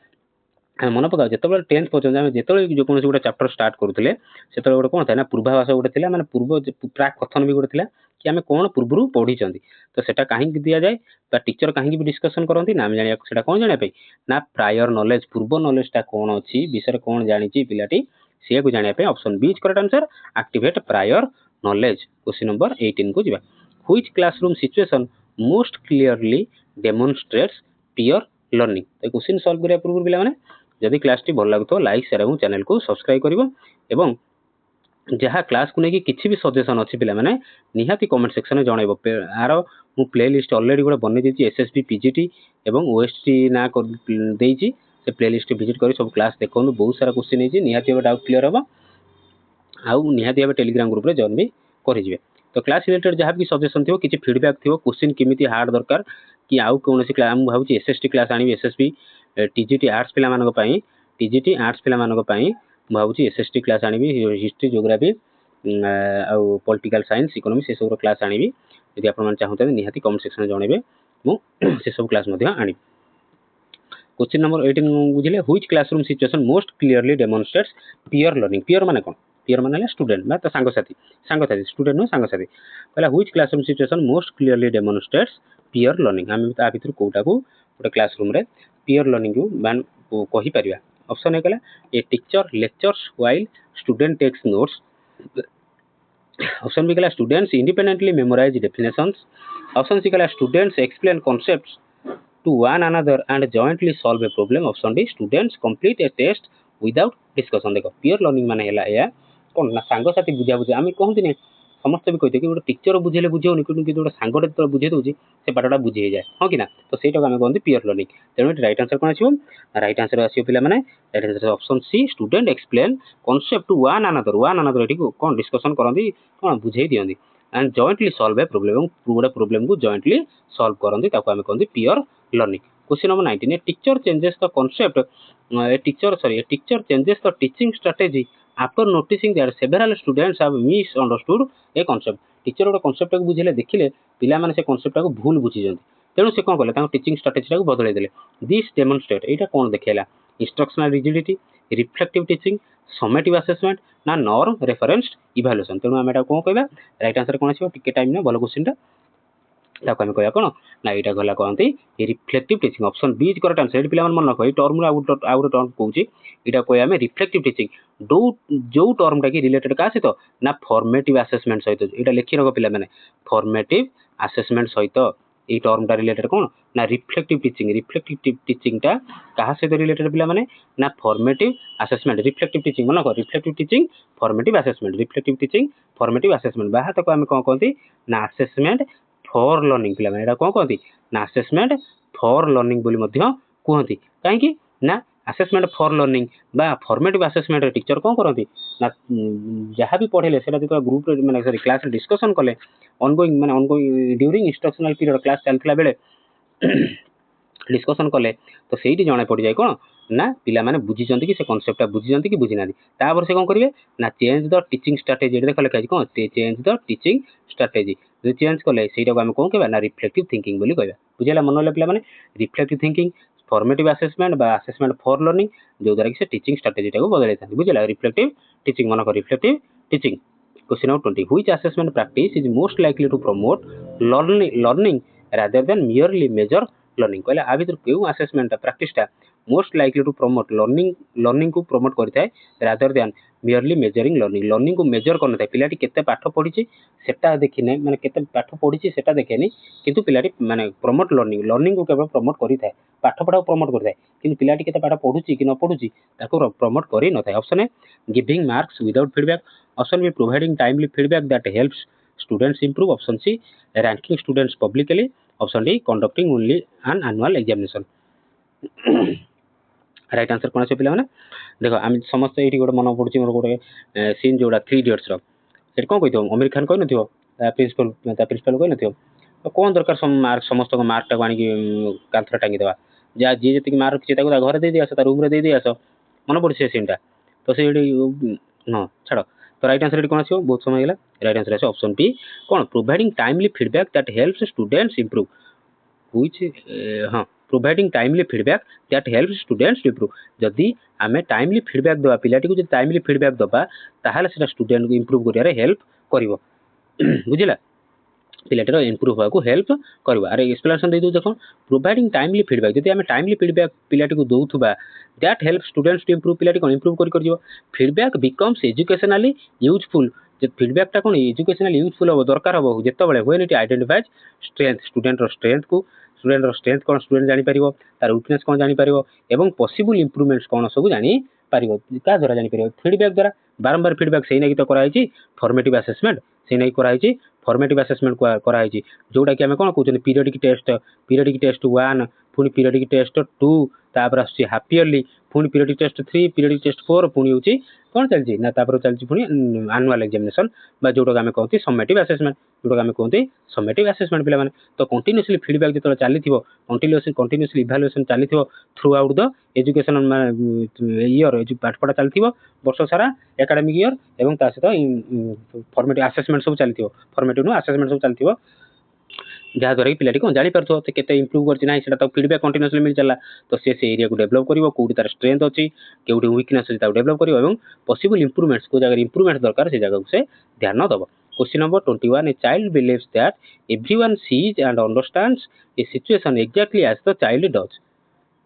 मन पका जो 10th पर्यटन आम जो जो कौन गोटे चैप्टर स्टार्ट करूँ से गोटे कौन था ना पूर्वाभास गोटे माने पूर्व प्राक कथन भी गोटे कि आम कौन पूर्व पढ़ी तो सेटा कहीं दि जाए टीचर कहीं भी डिस्कसन करती ना आम जाना कौन जानापी ना प्रायर नॉलेज पूर्व नॉलेजटा कौन अच्छी विषय कौन जानी पिलाटी सी को जानापी option B is correct answer activate prior knowledge question number 18 को जीवा which classroom situation most clearly demonstrates peer learning तो क्वेश्चन सॉल्व करिया पूर्व पिला माने जदि क्लास टी भल लगुतो लाइक शेयर और चैनल को सब्सक्राइब करिवो एवं जहाँ क्लास को लेकिन किसी भी सजेशन अच्छी पिला माने निहाती कमेंट सेक्शन में जनइबो आर मु प्लेलिस्ट ऑलरेडी गोटे बनै देछि एसएसबी पीजीटी एवं ओएसटी ना देछि से प्लेलिस्ट विजिट करी सब क्लास देखो बहुत सारा क्वेश्चन है निहाती डाउट क्लियर हम आउ निहाती टेलीग्राम ग्रुप रे जॉइन भी करिजिवे तो क्लास रिलेटेड जहाँ भी सजेशन थी किसी फीडबैक थी क्वेश्चन केमिति हार्ड दरकार कि आउ कौन क्लास भावी एसएसटी क्लास आनी एसएसबी टीजीटी आर्ट्स पिला मानक पई टीजीटी आर्ट्स पिला मानक पई भावी एसएसटी क्लास आनी हिस्ट्री ज्योग्राफी आउ पॉलिटिकल साइंस इकोनॉमी से सब क्लास आनी यदि आप चाहते निहाती कमेंट सेक्शन में जनइबे मु से सब क्लास आनी क्वेश्चन नंबर 18 बुझिले which classroom situation most clearly demonstrates peer learning peer माने कोन पीयर माने स्टूडेंट बा तो सांगसाथी स्टूडेंट नो सांगसाथी कहला which classroom situation most clearly demonstrates peer learning हम ता भितर कोटा को गोटे क्लासरूम रे पीयर लर्निंग को मान कहि परिबा ऑप्शन ए कहला a teacher lectures while student takes notes option B कहला students independently memorise definitions option C कहला students explain concepts to one another and jointly solve a problem option D students complete a test without discussion देखो peer learning माने हैला या कोन ना सांग साथी बुझा बुझा आमी कहंती ने समस्त भी कहते कि गोटे टीचर बुझेले बुझेउनी कि गोटे सांगटे तो बुझे दोजी से पाठटा बुझी हे जाए हां कि ना तो सेटा आमे कहंती peer learning तेनो राइट आंसर कोन आसीबो राइट आंसर आसीबो पिला माने right answer option C student explain concept to one another एठी कोन डिस्कशन करंती कोन बुझेई दियंती and jointly solve a problem पूरा प्रॉब्लम को जॉइंटली सॉल्व करंती ताको आमे कहंती peer learning question number 19 a teacher changes the concept a teacher changes the teaching strategy after noticing that several students have misunderstood a concept teacher गोटे concept को बुझिले देखिले पिला माने से concept को भूल बुझी जंती तेनु से कोन करले ताको टीचिंग स्ट्रेटजी को बदलै देले दिस डेमोन्स्ट्रेट एटा कोन देखेला instructional rigidity reflective teaching summative assessment ना नॉर्म रेफरेंस्ड इवैल्यूएशन तेनु हम एटा कोन कहबा राइट आंसर कोन आसीबो टिके टाइम ने भलो क्वेश्चन टा ताको हम कहया कोन ना एटा गला कहंती reflective teaching option B is correct answer एटी पिला मन कहि टर्म आउट टर्म कहूची एटा कहया हम रिफ्लेक्टिव टीचिंग जो टर्म टा की रिलेटेड का सहित ना फॉर्मेटिव असेसमेंट सहित एटा लिखि रखो पिला माने फॉर्मेटिव असेसमेंट सहित ए टर्म टा रिलेटेड कोन ना रिफ्लेक्टिव टीचिंग टा कहा सहित रिलेटेड पिला माने ना फॉर्मेटिव असेसमेंट रिफ्लेक्टिव टीचिंग मन को रिफ्लेक्टिव टीचिंग फॉर्मेटिव असेसमेंट बाहा तक हम कोन कहंती ना असेसमेंट फॉर लर्निंग पिला माने एटा कोन कहंती ना असेसमेंट फॉर लर्निंग बोली मध्य कहंती काहे कि ना असेसमेंट फॉर लर्निंग बा फॉर्मेटिव असेसमेंट रे टीचर कोन करंती ना जहां भी पढेले सेटा जेतो ग्रुप रे माने सॉरी क्लास रे डिस्कशन करले ongoing during instructional period class चलथिला बेले डिस्कशन कले तो सेठी जणे पड़ जाय कोन ना पिला माने बुझी जंती कि से कांसेप्ट बुझी जंती कि बुझी नादी तापर से कोन करिवे ना चेंज द टीचिंग स्ट्रेटजी देख लिखा कोन चेंज द टीचिंग स्ट्रेटजी जे चेंज कले सेटा को हम कोन कहबा ना रिफ्लेक्टिव थिंकिंग बोली कहबा बुझिला मन ले पिला माने रिफ्लेक्टिव थिंकिंग फॉर्मेटिव असेसमेंट बा असेसमेंट फॉर लर्निंग जो द्वारा कि से टीचिंग स्ट्रेटजी टाको बदलै था बुझिला रिफ्लेक्टिव टीचिंग मन reflective teaching question number 20 which assessment practice is most likely to promote learning rather than merely measure learning कहले आ भीतर केउ असेसमेंट प्रैक्टिस टा most likely to promote learning को प्रमोट करता है rather than merely measuring learning को measure करना है पिलाटी केते पाठ पढिछि सेटा देखिने माने केते पाठ पढिछि सेटा देखेनी किंतु पिलाटी माने प्रमोट लर्निंग को केवल प्रमोट करि थाए पाठ पढा प्रमोट करि थाए किंतु पिलाटी केते पाठ पढुछि कि न पढुछि ताको प्रमोट करि न थाए option A giving marks without feedback option B providing timely feedback that helps students improve option C ranking students publicly option D conducting only an annual examination right answer कोन छै पिला माने देखो हम समस्त एठी गोटे मन पडुछि मोर गोटे सीन जोडा 3 इडियट्स रो सेट कोन कहितो आमिर खान कहि नथियो प्रिंसिपल कहि नथियो तो कोन दरकार मार्क समस्त को मार्क टा आनी कांथरा टांगी देबा जा जे जति मार्क छै ताको घर दे दिया ता रूम रे दे दिया मन पडुछि से सीन टा तो से न छाड़ो तो राइट आंसर कोन आछो बहुत समय गेला राइट आंसर आछो ऑप्शन बी कोन providing timely feedback that helps students improve which हां providing timely feedback that helps students to improve जदी आमे टाइमली फीडबैक दबा पिलाटी को जदी टाइमली फीडबैक दबा ताहाले सेटा स्टूडेंट को इंप्रूव करिया रे हेल्प करिवो बुझिला पिलाटर इंप्रूव होगा को हेल्प करबा अरे एक्सप्लेनेशन दे दो देखो प्रोवाइडिंग टाइमली फीडबैक जदी आमे टाइमली फीडबैक पिलाटी को दउथबा that help students to improve पिलाटी को इंप्रूव करि करजिवो फीडबैक बिकम्स एजुकेशनली यूजफुल जे फीडबैक टा कोन एजुकेशनली यूजफुल हो दरकार हो जेते बेले when it identifies strength student रो स्ट्रेंथ कोन स्टूडेंट जानि परिवो तार वीकनेस कोन जानि परिवो एवं पॉसिबल इंप्रूवमेंट्स कोन सब जानि परिवो का द्वारा जानि परिवो फीडबैक द्वारा बारंबार फीडबैक सेही नै तो कराई छी फॉर्मेटिव असेसमेंट सेही नै कराई छी फॉर्मेटिव असेसमेंट कराई छी जोडा कि हमें कोन कहउछन पीरियडिक टेस्ट 1 पुनी पीरियडिक टेस्ट 2 तापर आसी हाफ ईयरली पुनी पीरियडिक टेस्ट 3 पीरियडिक टेस्ट 4 पुनी होची कोन चलची ना तापर चलची पुनी एनुअल एग्जामिनेशन बा जोडा हमें कहती समेटिव असेसमेंट जोडा हमें कहती समेटिव असेसमेंट पिला माने तो कंटीन्यूअसली फीडबैक जतो चलीथिबो कंटीन्यूअसली इवैल्यूएशन चलीथिबो throughout the education year जो पाठ पढा चलथिबो वर्ष सारा एकेडमिक ईयर एवं ता सहित फॉर्मेटिव असेसमेंट सब चलथिबो फॉर्मेटिव नो असेसमेंट सब चलथिबो जहाँ द्वारा कि पिलाटी को जानी पारथो से केते इंप्रूव करछि नाही सेटा तो फीडबैक कंटीन्यूअसली मिल चला तो से एरिया को डेवलप करिवो कोडी तार स्ट्रेंथ अछि केउडी वीकनेस अछि ता डेवलप करिवो एवं पॉसिबल इंप्रूवमेंट्स को जगह इंप्रूवमेंट दरकार से जगह को से ध्यान न दबो question number 21 a child believes that everyone sees and understands a situation exactly as the child does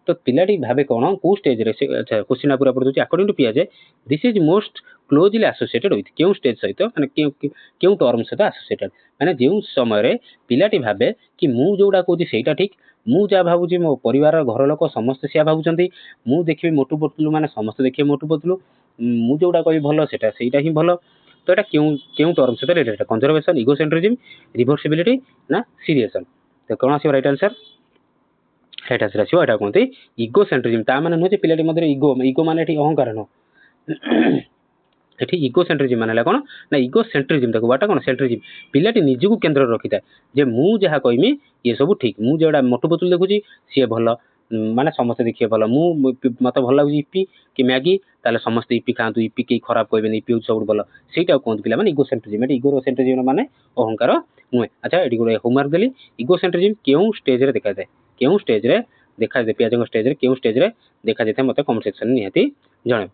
तो पिलाटी भाबे कोन को स्टेज रे अच्छा क्वेश्चन पूरा पड़ दोची अकॉर्डिंग टू पियाजे this is most closely associated with केउ स्टेज सहित माने केउ टर्म सहित एसोसिएटेड माने जेउ समय रे पिलाटी भाबे कि मु जोडा कोची सेटा ठीक मु जा भाबुची मो परिवार घर लोक समस्त सिया भाबुचंती मु देखिबी मोटू पतलू माने समस्त देखिबे मोटू पतलू मु जोडा कहि भलो सेटा ही भलो तो एटा केउ टर्म सहित रिलेटेड कंजर्वेशन इगोसेंट्रिज्म रिवर्सिबिलिटी ना सीरियसन तो कोन आसी राइट आंसर राइट आंसर आछो एटा कोनते इगोसेंट्रिज्म ता माने नजे पिलाटी मध्ये इगो माने एठी अहंकार न एठी इगोसेंट्रिज्म माने ला कोन ना इगोसेंट्रिज्म देखो वाटा कोन सेंट्रिज्म पिलाटी निजु को केंद्र रखिता जे मु जहा कहिमी ये सब ठीक मु जेडा मोटू पतलू देखुची से भलो माने समस्त देखिए भलो मु मते भल लागुची इपी कि मैगी ताले समस्त इपी खांतु इपी के खराब कहबे इपी सब भलो सेटा कोन पिला माने इगोसेंट्रिज्म एठी इगोसेंट्रिज्म माने अहंकार नुए अच्छा एठी गोटे होमवर्क देली इगोसेंट्रिज्म केउ स्टेज रे देखा जाय केउ स्टेज रे देखा जाय पियाजंग स्टेज रे केउ स्टेज रे देखा जाय मते कमेंट सेक्शन निहाती जणे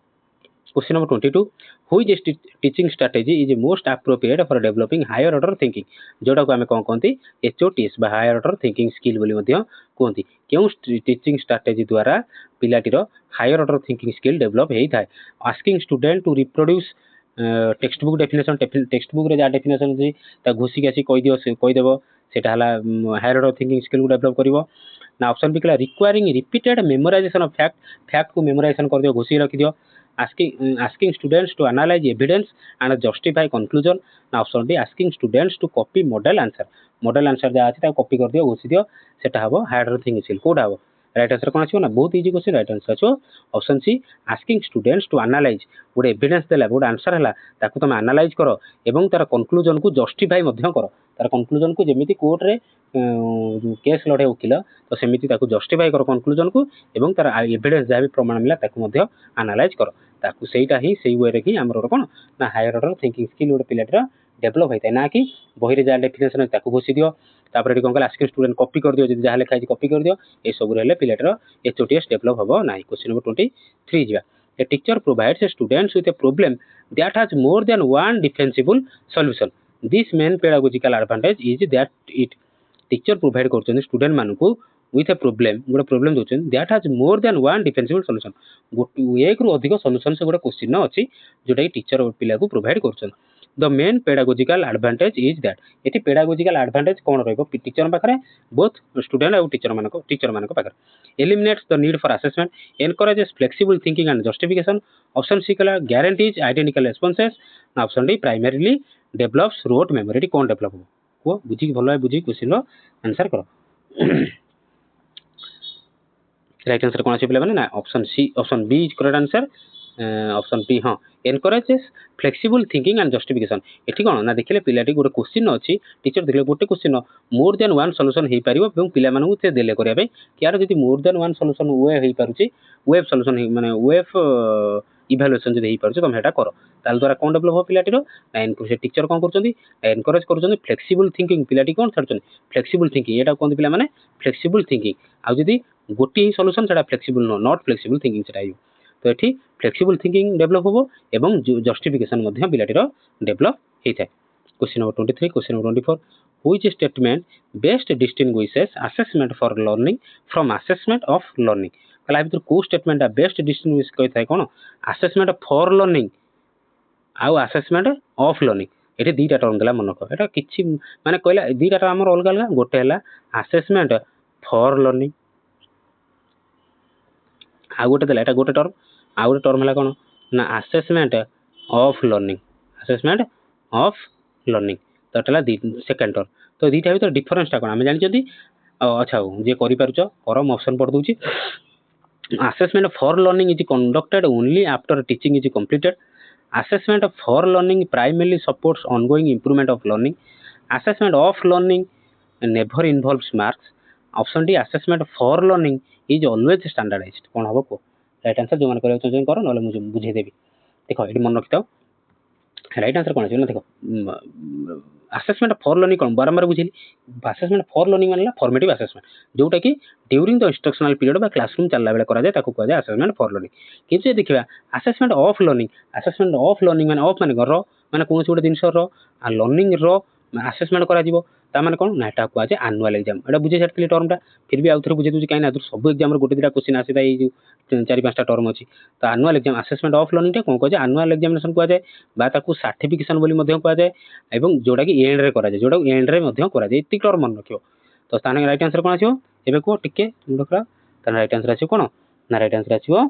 question number 22 which is teaching strategy is most appropriate for developing higher order thinking जोडा को हमें कोन कोंती एचओटीएस बा हायर ऑर्डर थिंकिंग स्किल बोली मध्य कोंती केउ टीचिंग स्ट्रेटजी द्वारा पिलाटी रो higher order thinking skill develop हेई थाए asking student to reproduce textbook definition textbook रे जा डेफिनेशन जी ता घोसी गासी कहि देबो सेटा हला हायर ऑर्डर थिंकिंग स्किल को डेवलप करिवो ना ऑप्शन बी कला requiring repeated memorisation of fact को मेमोराइजेशन कर दियो घोसी रखि दियो asking students to analyze evidence and justify conclusion ना option D asking students to copy model answer जा अछि ता कॉपी कर दियो घोसी दियो सेटा हबो हायर ऑर्डर थिंकिंग स्किल कोड हबो राइट आंसर कोन आछो ना बहुत इजी क्वेश्चन राइट आंसर आछो option C asking students to analyse गोटे एविडेंस देला गोटे आंसर हला ताकू तुम एनालाइज करो एवं तार कंक्लूजन को जस्टिफाई मध्य करो तार कंक्लूजन को जेमिति कोर्ट रे केस लड़े वकील तो सेमिति ताकू जस्टिफाई करो कंक्लूजन को एवं तार एविडेंस जा भी प्रमाण मिला ताकू मध्य एनालाइज करो ताकू सेटा ही सेई वे रे कि हमर कोन ना हायर ऑर्डर थिंकिंग स्किल गोटे पिलाटर डेवलप होता है ना कि बही रे जा डेफिनेशन ताकू घोसी दियो तापर कौन कला आस्किंग स्टूडेंट कॉपी कर दियो जदि जहा लिखा है कॉपी कर दियो ए सब रहले पिलाटर एचओटीएस डेवलप हबो नाही। क्वेश्चन नंबर 23 जिवा a teacher provides students with a problem that has more than one defensible solution this main pedagogical advantage is that it teacher provide करछन स्टूडेंट मानकू विथ ए प्रॉब्लम गोटे प्रॉब्लम दोछन that has more than one defensible solution एक रु अधिक solution से गोटे question अछि जोटा कि टीचर पिला को प्रोवाइड करछन। The main pedagogical advantage is that एटी पेडागोजिकल एडवांटेज कोन रहइबो टीचर पाखरे बोथ स्टूडेंट और टीचर मानको पाखरे eliminates the need for assessment encourages flexible thinking and justification option C कला guarantees identical responses option D primarily develops rote memory कोन develop हो को बुझी भलो है बुझी क्वेश्चन रो आंसर करो। राइट आंसर कौन पे ना option C option B is correct answer option B हाँ encourages flexible thinking and justification एठी कोन ना देखले पिलाटी गोटे क्वेश्चन अछि टीचर देखले गोटे question more than one solution हे परिबो एवं पिला मानू से देले करिया बे यार जदि मोर देन वन सॉल्यूशन वे हे पारुची वेब सॉल्यूशन माने वेब इवैल्यूएशन जदि हे पारुची तुम हेटा करो ताल द्वारा कोन डेवलप हो पिलाटी रो से टीचर कोन करछंती एनकरेज करछंती फ्लेक्सिबल थिंकिंग पिलाटी कोन छाडछंती फ्लेक्सिबल थिंकिंग एटा कोन पिला माने फ्लेक्सिबल थिंकिंग आ जदि गोटी ही सॉल्यूशन सेटा flexible no not flexible thinking सेटा आइयो तो एठी फ्लेक्सिबल थिंकिंग डेवलप होबो एवं जस्टिफिकेशन मध्य पिलाटीर डेवलप हेइथाय। Question number 23 question number 24 which statement best distinguishes assessment for learning from assessment of learning कला भितर को statement best distinguish कइथाय cone assessment for learning आउ असेसमेंट ऑफ लर्निंग एठी दीटा टर्म देला मन रख एटा किछि माने कहला दीटा टर्म हमर अलग अलग गोटे हला असेसमेंट फॉर लर्निंग आ गोटे देला एटा गोटे टर्म आ गोटे टर्म हला कोन ना असेसमेंट ऑफ लर्निंग तो एटा सेकंड टर्म तो दीटा भीतर डिफरेंस टा कोन हम जानि जदी अच्छा जे करि पारुछ करम ऑप्शन पढ दोछि assessment for learning is conducted only after teaching is completed assessment for learning primarily supports ongoing improvement of learning assessment of learning never involves marks option D assessment for learning is always standardized कौन हबो को right answer जो मन करे तो करो नले मुझे बुझे देबी देखो एडी मन रखिताओ राइट आंसर कौन है ना देखो असेसमेंट फॉर लर्निंग कौन बारंबार बुझिली असेसमेंट फॉर लर्निंग मानला फॉर्मेटिव असेसमेंट जोटा कि ड्यूरिंग द इंस्ट्रक्शनल पीरियड बा क्लासरूम चलला बेले करा जाय ताको कहा जाय असेसमेंट फॉर लर्निंग किंतु देखिबा असेसमेंट ऑफ लर्निंग माने ऑफ माने घर माने कोन से गोटे जिंस रो आ लर्निंग रो असेसमेंट करा जिवो ता माने कोन नाटा कहा जाय एनुअल एग्जाम एटा बुझे छाडतली टर्मटा फिर भी आउथरे बुझे दुजी काई ना सब एग्जाम रो गोटे दिटा क्वेश्चन आसीता ए जो 4-5टा टर्म अछि तो annual exam assessment of learning टा कोन कहा जाय एनुअल एग्जामिनेशन कहा जाय बा ताकू सर्टिफिकेशन बोली मध्य कहा जाय एवं जोड़ा कि एंड रे करा जाय जोड़ा एंड रे मध्य करा जाय इति टर्म मन रखियो तो स्थान राइट आंसर कोन आछियो एबे को टिके मुंडकरा त राइट आंसर आछियो कोन ना राइट आंसर आछियो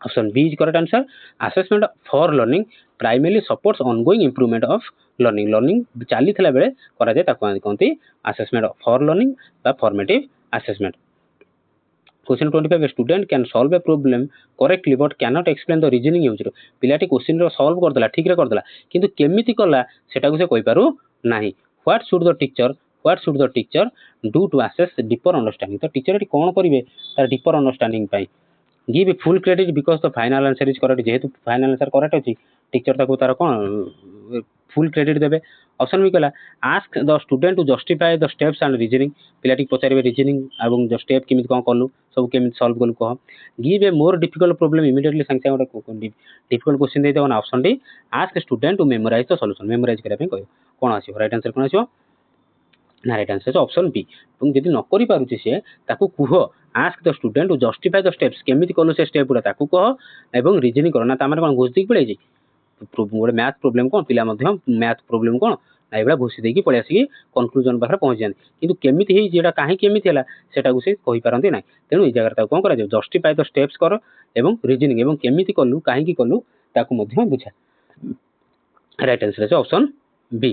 option B is correct answer assessment for learning primarily supports ongoing improvement of learning चाली थला बेले करा जाय ताको कोनती असेसमेंट फॉर लर्निंग बा formative assessment. Question 25 student can solve a problem correctly but can not explain the reasoning used पिलाटी question रो सॉल्व कर देला ठीक रे कर देला किंतु केमिति करला सेटा को से कहि पारु नाही what should the teacher do to assess deeper understanding तो टीचर एटी कोन करिवे तार डीपर अंडरस्टैंडिंग पाई give full credit because the final answer is correct जेहेतु फाइनल आंसर करेक्ट अछि टीचर ताको तार कोन फुल क्रेडिट देबे ऑप्शन भी कहला ask the student to justify the steps and reasoning पिलाटी पचारिबे रीजनिंग एवं द स्टेप केमित कोन करलु सब केमित सॉल्व करलु कह give a more difficult problem immediately संख्या गोटे डिफिकल्ट क्वेश्चन दे देवन option D ask student to memorise the solution memorize करिया पे कहयो कोन आसीयो राइट आंसर कोन आसीयो ना राइट आंसर ऑप्शन बी तुम जदी न करि पारुछि से ताकू कुह ask the student to justify the steps केमित करलु से स्टेप उडा ताकू कह एवं रीजनिंग करना ता माने कोन घोष दी पड़े जे गोटे मैथ प्रॉब्लम कोन पिला मध्य मैथ प्रॉब्लम कोन ना एबा घोषि देकी पळे आसी कंक्लूजन पाखर पहुंच जान किंतु केमित हे जेडा काहे केमित हला सेटा को से कहि पारंती नै तेनु ए जगह ता कोन करा जे जस्टिफाई द स्टेप्स कर एवं रीजनिंग एवं केमित करलु काहे की करलु ताकू मध्य बुझा राइट आंसर है option B.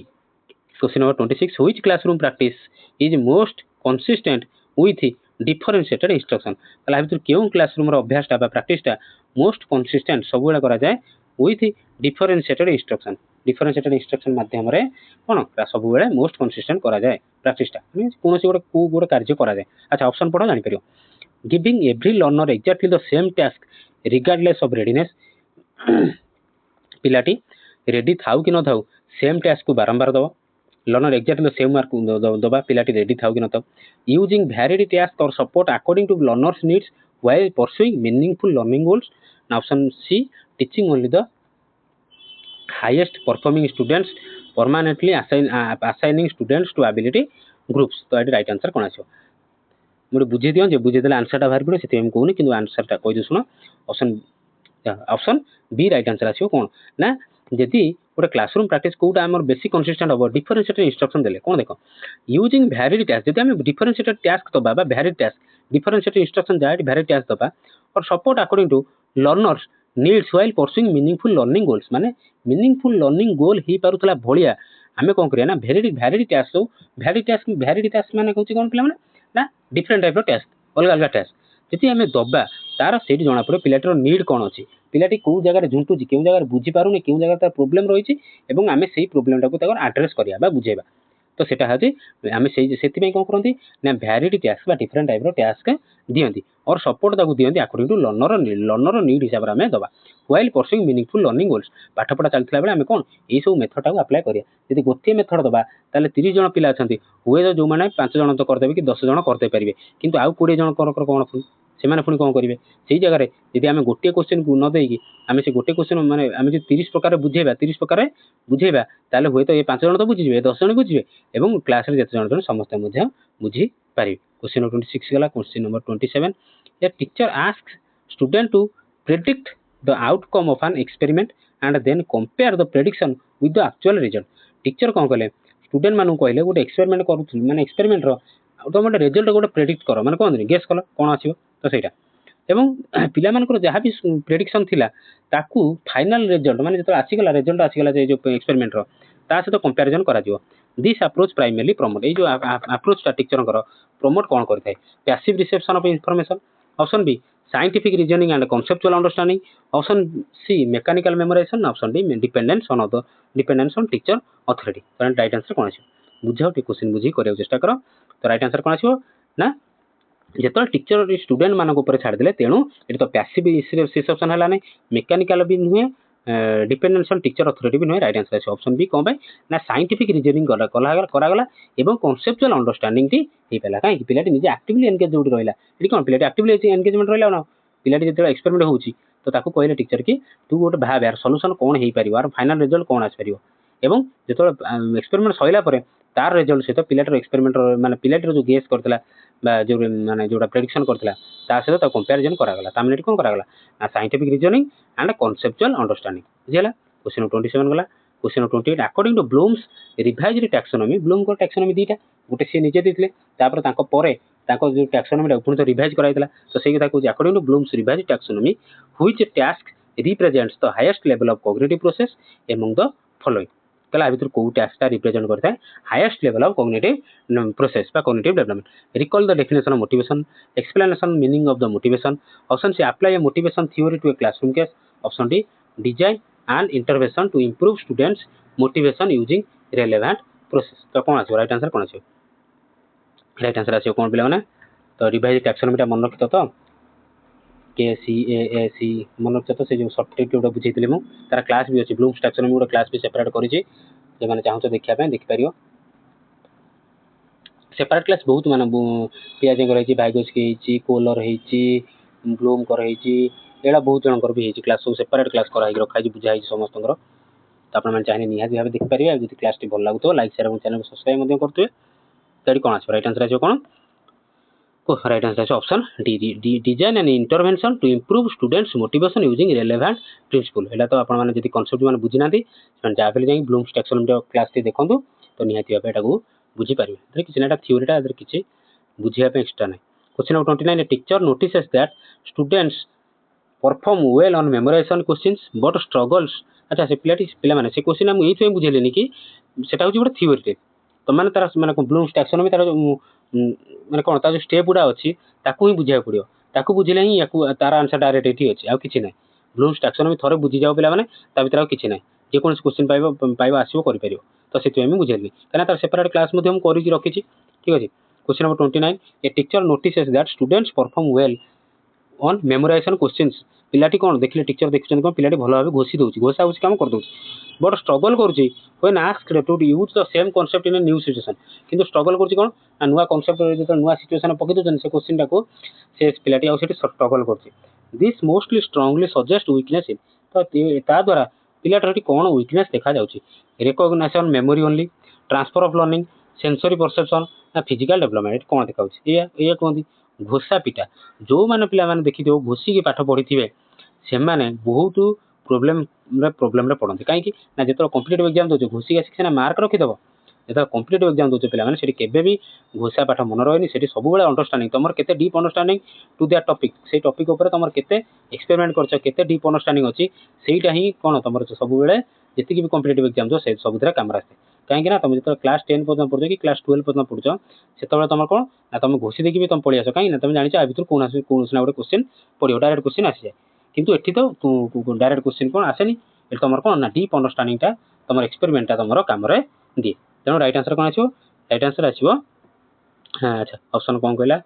Question number 26 which classroom practice is most consistent with differentiated instruction कला भितर केउ क्लासरूम रो अभ्यास ता प्रैक्टिस ता मोस्ट कंसिस्टेंट सब बेला करा जाय विथ डिफरेंशिएटेड इंस्ट्रक्शन माध्यम रे कोन सब बेले मोस्ट कंसिस्टेंट करा जाय प्रैक्टिस ता कोन से गोटे कार्य करा जाय अच्छा ऑप्शन पढो जानि परियो giving every learner exactly the same task regardless of readiness पिलाटी रेडी थाउ कि न थाउ सेम टास्क को बारंबार दबो लर्नर एक्जाक्टली सेम मार्क दबा पिलाटी रेडी थाउ कि न थाउ यूजिंग भैरिड टास्क और support according to learners needs while pursuing meaningful learning goals. Now option C, teaching only the highest performing students, permanently assigning students to ability groups. तो ये right answer कौन आसो मुझे बुझे दियो जे बुझे देला आंसर टा बाहर पड़े से कहूनी कि आंसर टा कहि सुनो ऑप्शन बी राइट आंसर आसो कौन ना जदि गोटे क्लासरूम प्रैक्टिस कोटा आमर बेसी कंसिस्टेंट हम डिफरेंशिएटेड इंस्ट्रक्शन देले कौन देख यूजिंग भैरिड टास्क जदि आम डिफरेंशिएटेड टास्क दबा भैरिड टास्क डिफरेंशिएटेड इंस्ट्रक्शन जाए भैरिड टास्क दबा और support according to learners needs while pursuing meaningful learning goals माने मीनिंगफुल लर्निंग गोल ही पारुतला भलिया आमे कोन करिया ना भैरिड टास्क माने कहूची कोन पिला माने ना डिफरेंट टाइप रो टास्क अलग अलग टास्क जदि आमे दबा तार सेठी जणा पड़े पिलाटर नीड कोन अछि पिलाटी को जगह झुंटुची केउ जगह बुझी पारुनी केउ जगह तार प्रॉब्लम रहिछि एवं आमे सेही प्रॉब्लम टाको ताकर एड्रेस करिया बा बुझेबा तो सेटा हजे आमे सेही सेति में कोन करंती ना भैरिड टास्क बा डिफरेंट टाइप रो टास्क दियंती और सपोर्ट ताको दियंती अकॉर्डिंग टू लर्नर नीड हिसाब रे आमे दबा while pursuing meaningful learning goals पाठ पढ़ा चलथिला बेले आमे कोन ए सब मेथड टाको अप्लाई करिया यदि गोटे मेथड दबा ताले 30 जण पिला अछंती हुए जो माने 5 जण तो करदेबे कि 10 जण करते परिबे किंतु आउ 20 जण कोन से माने पुणी कौन करेंगे से जगह यदि आम गोटे क्वेश्चन को न देकी आम से गोटे क्वेश्चन माने आम जो 30 प्रकार बुझेबा 30 प्रकार बुझेबा ताले हुए तो ये 5 जण तो बुझीबे 10 जण बुझीबे एवं क्लास रे जते जण समस्त बुझे बुझी पारिबे क्वेश्चन 26 गला question number 27 a teacher asks student to predict the outcome of an experiment and then compare the prediction with the actual result teacher कौन कले स्टूडेंट मानू कहले गोटे एक्सपेरिमेंट करूथि माने एक्सपेरिमेंट रो गोटे रिजल्ट गोटे प्रेडिक्ट कर माने कोन गेस कल कोन आसीबो तो सेटा एवं पिला मानकर जहाँ भी प्रेडिक्शन थिला ताकू फाइनल रिजल्ट माने जतो आसीगला रिजल्ट आसीगला जे जो एक्सपेरिमेंट रो ता सहित कंपैरिजन करा दियो this approach primarily promote a जो अप्रोच टा टीचर कर प्रमोट कोन करथाय passive reception of information option B scientific reasoning and conceptual understanding option C mechanical memorization option D dependence on teacher authority तो राइट आंसर कोन आसी बुझाओ T question बुझी करियो चेष्टा करो तो राइट आंसर कोन आसीबो ना जेतो टीचर स्टूडेंट मानक ऊपर छाड़ देले तेणु एटी तो पैसिव रिसेप्शन हला नै मैकेनिकल भी नुहे डिपेंडेंस ऑन टीचर अथॉरिटी भी नुहे राइट आंसर है ऑप्शन बी कोन भाई ना साइंटिफिक रीजनिंग करा गला एवं कांसेप्चुअल अंडरस्टैंडिंग टी हे पेला काहे कि पिलाटी निजे एक्टिवली एंगेज जोडी रहला एटी कोन पिलाटी एक्टिवली एंगेजमेंट रहला ना पिलाटी जेतो एक्सपेरिमेंट होउची तो ताको कहले टीचर कि तू गोटे भाव यार सॉल्यूशन कोन हेई परियो और फाइनल रिजल्ट कोन आस परियो एवं जेतो एक्सपेरिमेंट सइला परे तार रिजल्ट सहित पिलाटर एक्सपेरिमेंट माने पिलाटर जो गेस करतला जो माने जोटा प्रेडिक्शन करतला ता सहित ता कंपैरिजन करा गला तामने कोन करा गला ना scientific reasoning and conceptual understanding बुझिला क्वेश्चन 27 गला question 28 according to Bloom's revised taxonomy Bloom को टैक्सोनॉमी दीटा गोटे से निजे देथिले तापर ताको परे ताको जो टैक्सोनॉमी टा पुनी तो रिवाइज कराइतला तो सेही कथा को according to Bloom's revised taxonomy which task represents the highest level of cognitive process among the following कला भीतर को टास्क रिप्रेजेंट करता है highest level of cognitive process बा cognitive development recall the definition of motivation explanation meaning of the motivation option C apply a motivation theory to a classroom case option D design and intervention to improve students motivation using relevant process तो कौन आछो right answer कौन आछो right answer आछो कौन पिला माने तो revise taxonomy टा मन रखितो तो के सी ए सी मन रखितो से जो शॉर्ट ट्रिक जोटा बुझेइतले मु तार क्लास भी अछि ब्लूम्स टैक्सोनॉमी गोटे क्लास भी सेपरेट करि जे माने चाहतो देखिया पे देखि परियो सेपरेट क्लास बहुत माने पियाजे कर रही बायोस के हिची कोलर हिची ब्लूम कर हिची एला बहुत जन कर भी हिची क्लास सब सेपरेट क्लास करा hi रखा hi बुझा hi समस्त तो आपण माने चाहे निहाती भाबे देखि परियो जदि क्लास टी भल लागतो लाइक शेयर और चैनल को सब्सक्राइब मध्य करतु तड़ी कोन आछ राइट आंसर आछ कोन को राइट आंसर आछ option D design and intervention to improve students motivation using relevant principle एला तो आपण माने जदि कांसेप्ट माने बुझी नांती जाफेले जाई ब्लूम्स टैक्सोनॉमी क्लास टी देखंतु तो निहाती भाबे एटा को बुझी पारिबे तरे किछ नेटा थ्योरी टा अदर किछ बुझिया पे एक्स्ट्रा नै question number 29 a teacher notices that students perform well on memorization questions but struggles अच्छा से पिला माने से क्वेश्चन हम एई बुझेलेनी कि सेटा होची गोटे थ्योरी टे तो माने तार माने ब्लूम्स टैक्सोनॉमी तार माने कोन ता जो स्टेप गुडा अछि ताकू ही बुझिया पड़ियो ताकू बुझिले ही याकू तार आंसर डायरेक्ट एठी अछि आ किछ नै ब्लूम्स टैक्सोनॉमी थोरे बुझी जाओ पिला माने ता भीतर आ किछ नै जे कोन क्वेश्चन पाइबो आसीबो करि परियो तो सेति हम बुझेली कना तार सेपरेट क्लास मध्ये हम करि रखिछि ठीक अछि question number 29 a teacher notices that students perform well on memorization questions पिलाटी कौन देखिले टीचर देखुछन कौन पिलाटी भलो भाबे घोषी दउची घोषा होची काम कर दउची बट स्ट्रगल करूची when asked to use the same concept in a new situation किंतु स्ट्रगल करूची कोन ना नुआ कांसेप्ट जे नुआ सिचुएशन पकि दउछन से क्वेश्चन टाको से पिलाटी आ सेठी स्ट्रगल करूची this mostly strongly suggest weakness in तो ता द्वारा पिलाटर कौन वीकनेस देखा जाउची recognition memory only transfer of learning sensory perception ना फिजिकल डेवलपमेंट कौन देखाउची ये कहंती घोषा पिटा जो माने पिला माने देखि दियो घोषी के पाठ पढ़ी थिबे से माने बहुत प्रॉब्लम रे पड़ते कहीं ना जो कॉम्पिटिटिव एग्जाम दो घोषी आसिक ना मार्क रखिदेव जो कॉम्पिटिटिव एग्जाम दो पे से केबे घोषा पाठ मन रही से सब अंडरस्टांडिंग तुम केते डीप अंडरस्टांडिंग टू दैट टॉपिक से टॉपिक ऊपर तुम केते एक्सपेरिमेंट करछ केते डीप अंडरस्टांडिंग अच्छी सेटा ही कौन तुम सब जी भी कॉम्पिटिटिव एग्जाम दो से सब काम आसते कहीं ना तुम जो क्लास 10 पर्यटन पढ़ो कि क्लास 12 पर्यटन पढ़ो से तुम कौन ना तुम घोषी देखिए तुम पढ़ी आस कहीं तुम जान आ भर कौन ना गोटे क्वेश्चन पढ़ो डायरेक्ट क्वेश्चन आसी जाए किंतु एठी तो डायरेक्ट क्वेश्चन कौन आसेनी ये तुम कौन ना डीप अंडरस्टांडिंग तुम एक्सपेरिमेंट तुम काम दिए तेणु राइट आंसर कौन आसो राइट आंसर आसो हाँ अच्छा ऑप्शन कौन कहला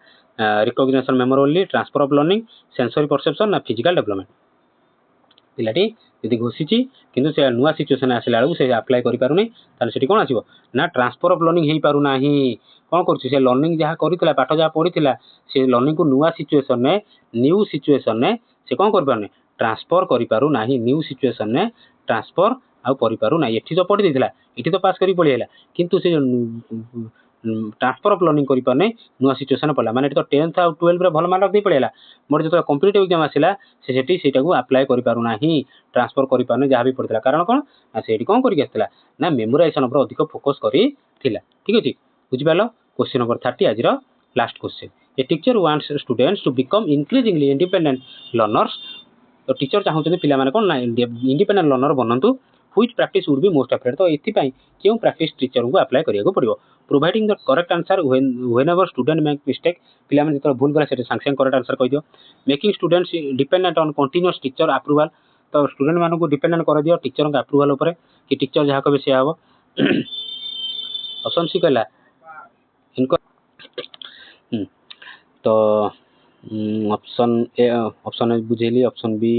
recognition memory only transfer of learning sensory perception ना फिजिकल डेवलपमेंट पिलाटी यदि घोषी किंतु से नुआ सिचुएशन आसला बेलू से आप्लाय करि पारुनी ताले सेठी कोन आसीबो ना ट्रांसफर ऑफ लर्निंग हेई पारु नाही कोन करछि से लर्निंग जहा करितला पाठ जहा पढितला से लर्निंग को नुआ सिचुएशन ने न्यू सिचुएशन ने से कोन कर पारने ट्रांसफर करि पारु नाही न्यू सिचुएशन ने ट्रांसफर आ करि पारु नाही एठी तो पढि देथिला एठी तो पास करि पळिला किंतु से ट्रांसफर ऑफ लर्निंग करि पारने नुआ सिचुएशन पड़ला माने तो 10th आ 12 रे भल मार्क दे पळेला मोर जो कॉम्पिटिटिव एग्जाम आसिला से सेठी सेटा को अप्लाई करि पारु नाही ट्रांसफर करि पारने जहा भी पड़थिला कारण कोन ना सेठी कोन करि आस्थिला ना मेमोराइजेशन पर अधिक फोकस करि थिला ठीक अछि बुझि पालो क्वेश्चन नंबर 30 आज रो last question a teacher wants students to become increasingly independent learners तो टीचर चाहते पिला माने कोन ना इंडिपेंडेंट लर्नर बनंतु which practice would be most appropriate तो एथि पई केउ प्रैक्टिस टीचर को अप्लाई करिया को पड़िबो providing the correct answer whenever student make mistake पिला माने जतो भूल गला सेटे सांग करेक्ट आंसर कहि दियो making students dependent on continuous teacher approval तो स्टूडेंट मानको को डिपेंडेंट कर दियो टीचर का अप्रूवल ऊपर कि टीचर जहा कहबे से आबो ऑप्शन सी कहला इनको तो ऑप्शन ए बुझेली option B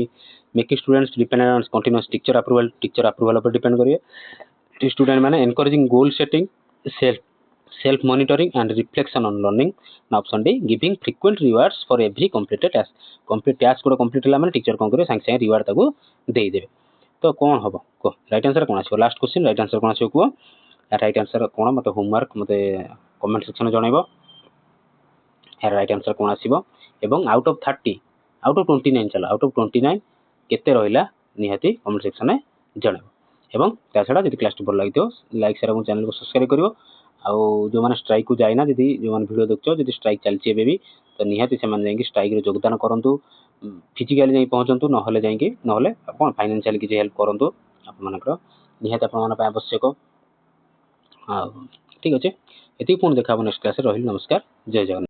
making students dependent on continuous teacher approval पर डिपेंड करिए स्टूडेंट माने encouraging goal setting self monitoring and reflection on learning ना option D giving frequent rewards for every completed task complete task को complete होला माने teacher कोन करे संग संग रिवार्ड ताको दे देबे तो कौन हबो को राइट आंसर कोन आछो लास्ट क्वेश्चन राइट आंसर कोन आछो को राइट आंसर कोन मते होमवर्क मते कमेंट सेक्शन में जणाइबो यार राइट आंसर कोन आसीबो एवं आउट ऑफ 29 चलो आउट ऑफ 29 केते रहिला निहाती कमेंट सेक्शन में जणाइबो एवं ता छडा जदि क्लास भल लागितो लाइक शेयर और चैनल को सब्सक्राइब करिवो आ जो माने स्ट्राइक को जाइना जदि जो माने वीडियो देखछो जदि स्ट्राइक चलछि एबे भी तो निहाती से मान जाएंगे स्ट्राइक रे योगदान करंतु फिजिकली जाई पहुंचंतु नहले जाएंगे नहले अपन फाइनेंशियल कि हेल्प करंतु आपन मानकर निहाती आपन मान आवश्यक ठीक अछि एति पुन देखाबो नेक्स्ट क्लास रे रहिल नमस्कार जय जगन्नाथ।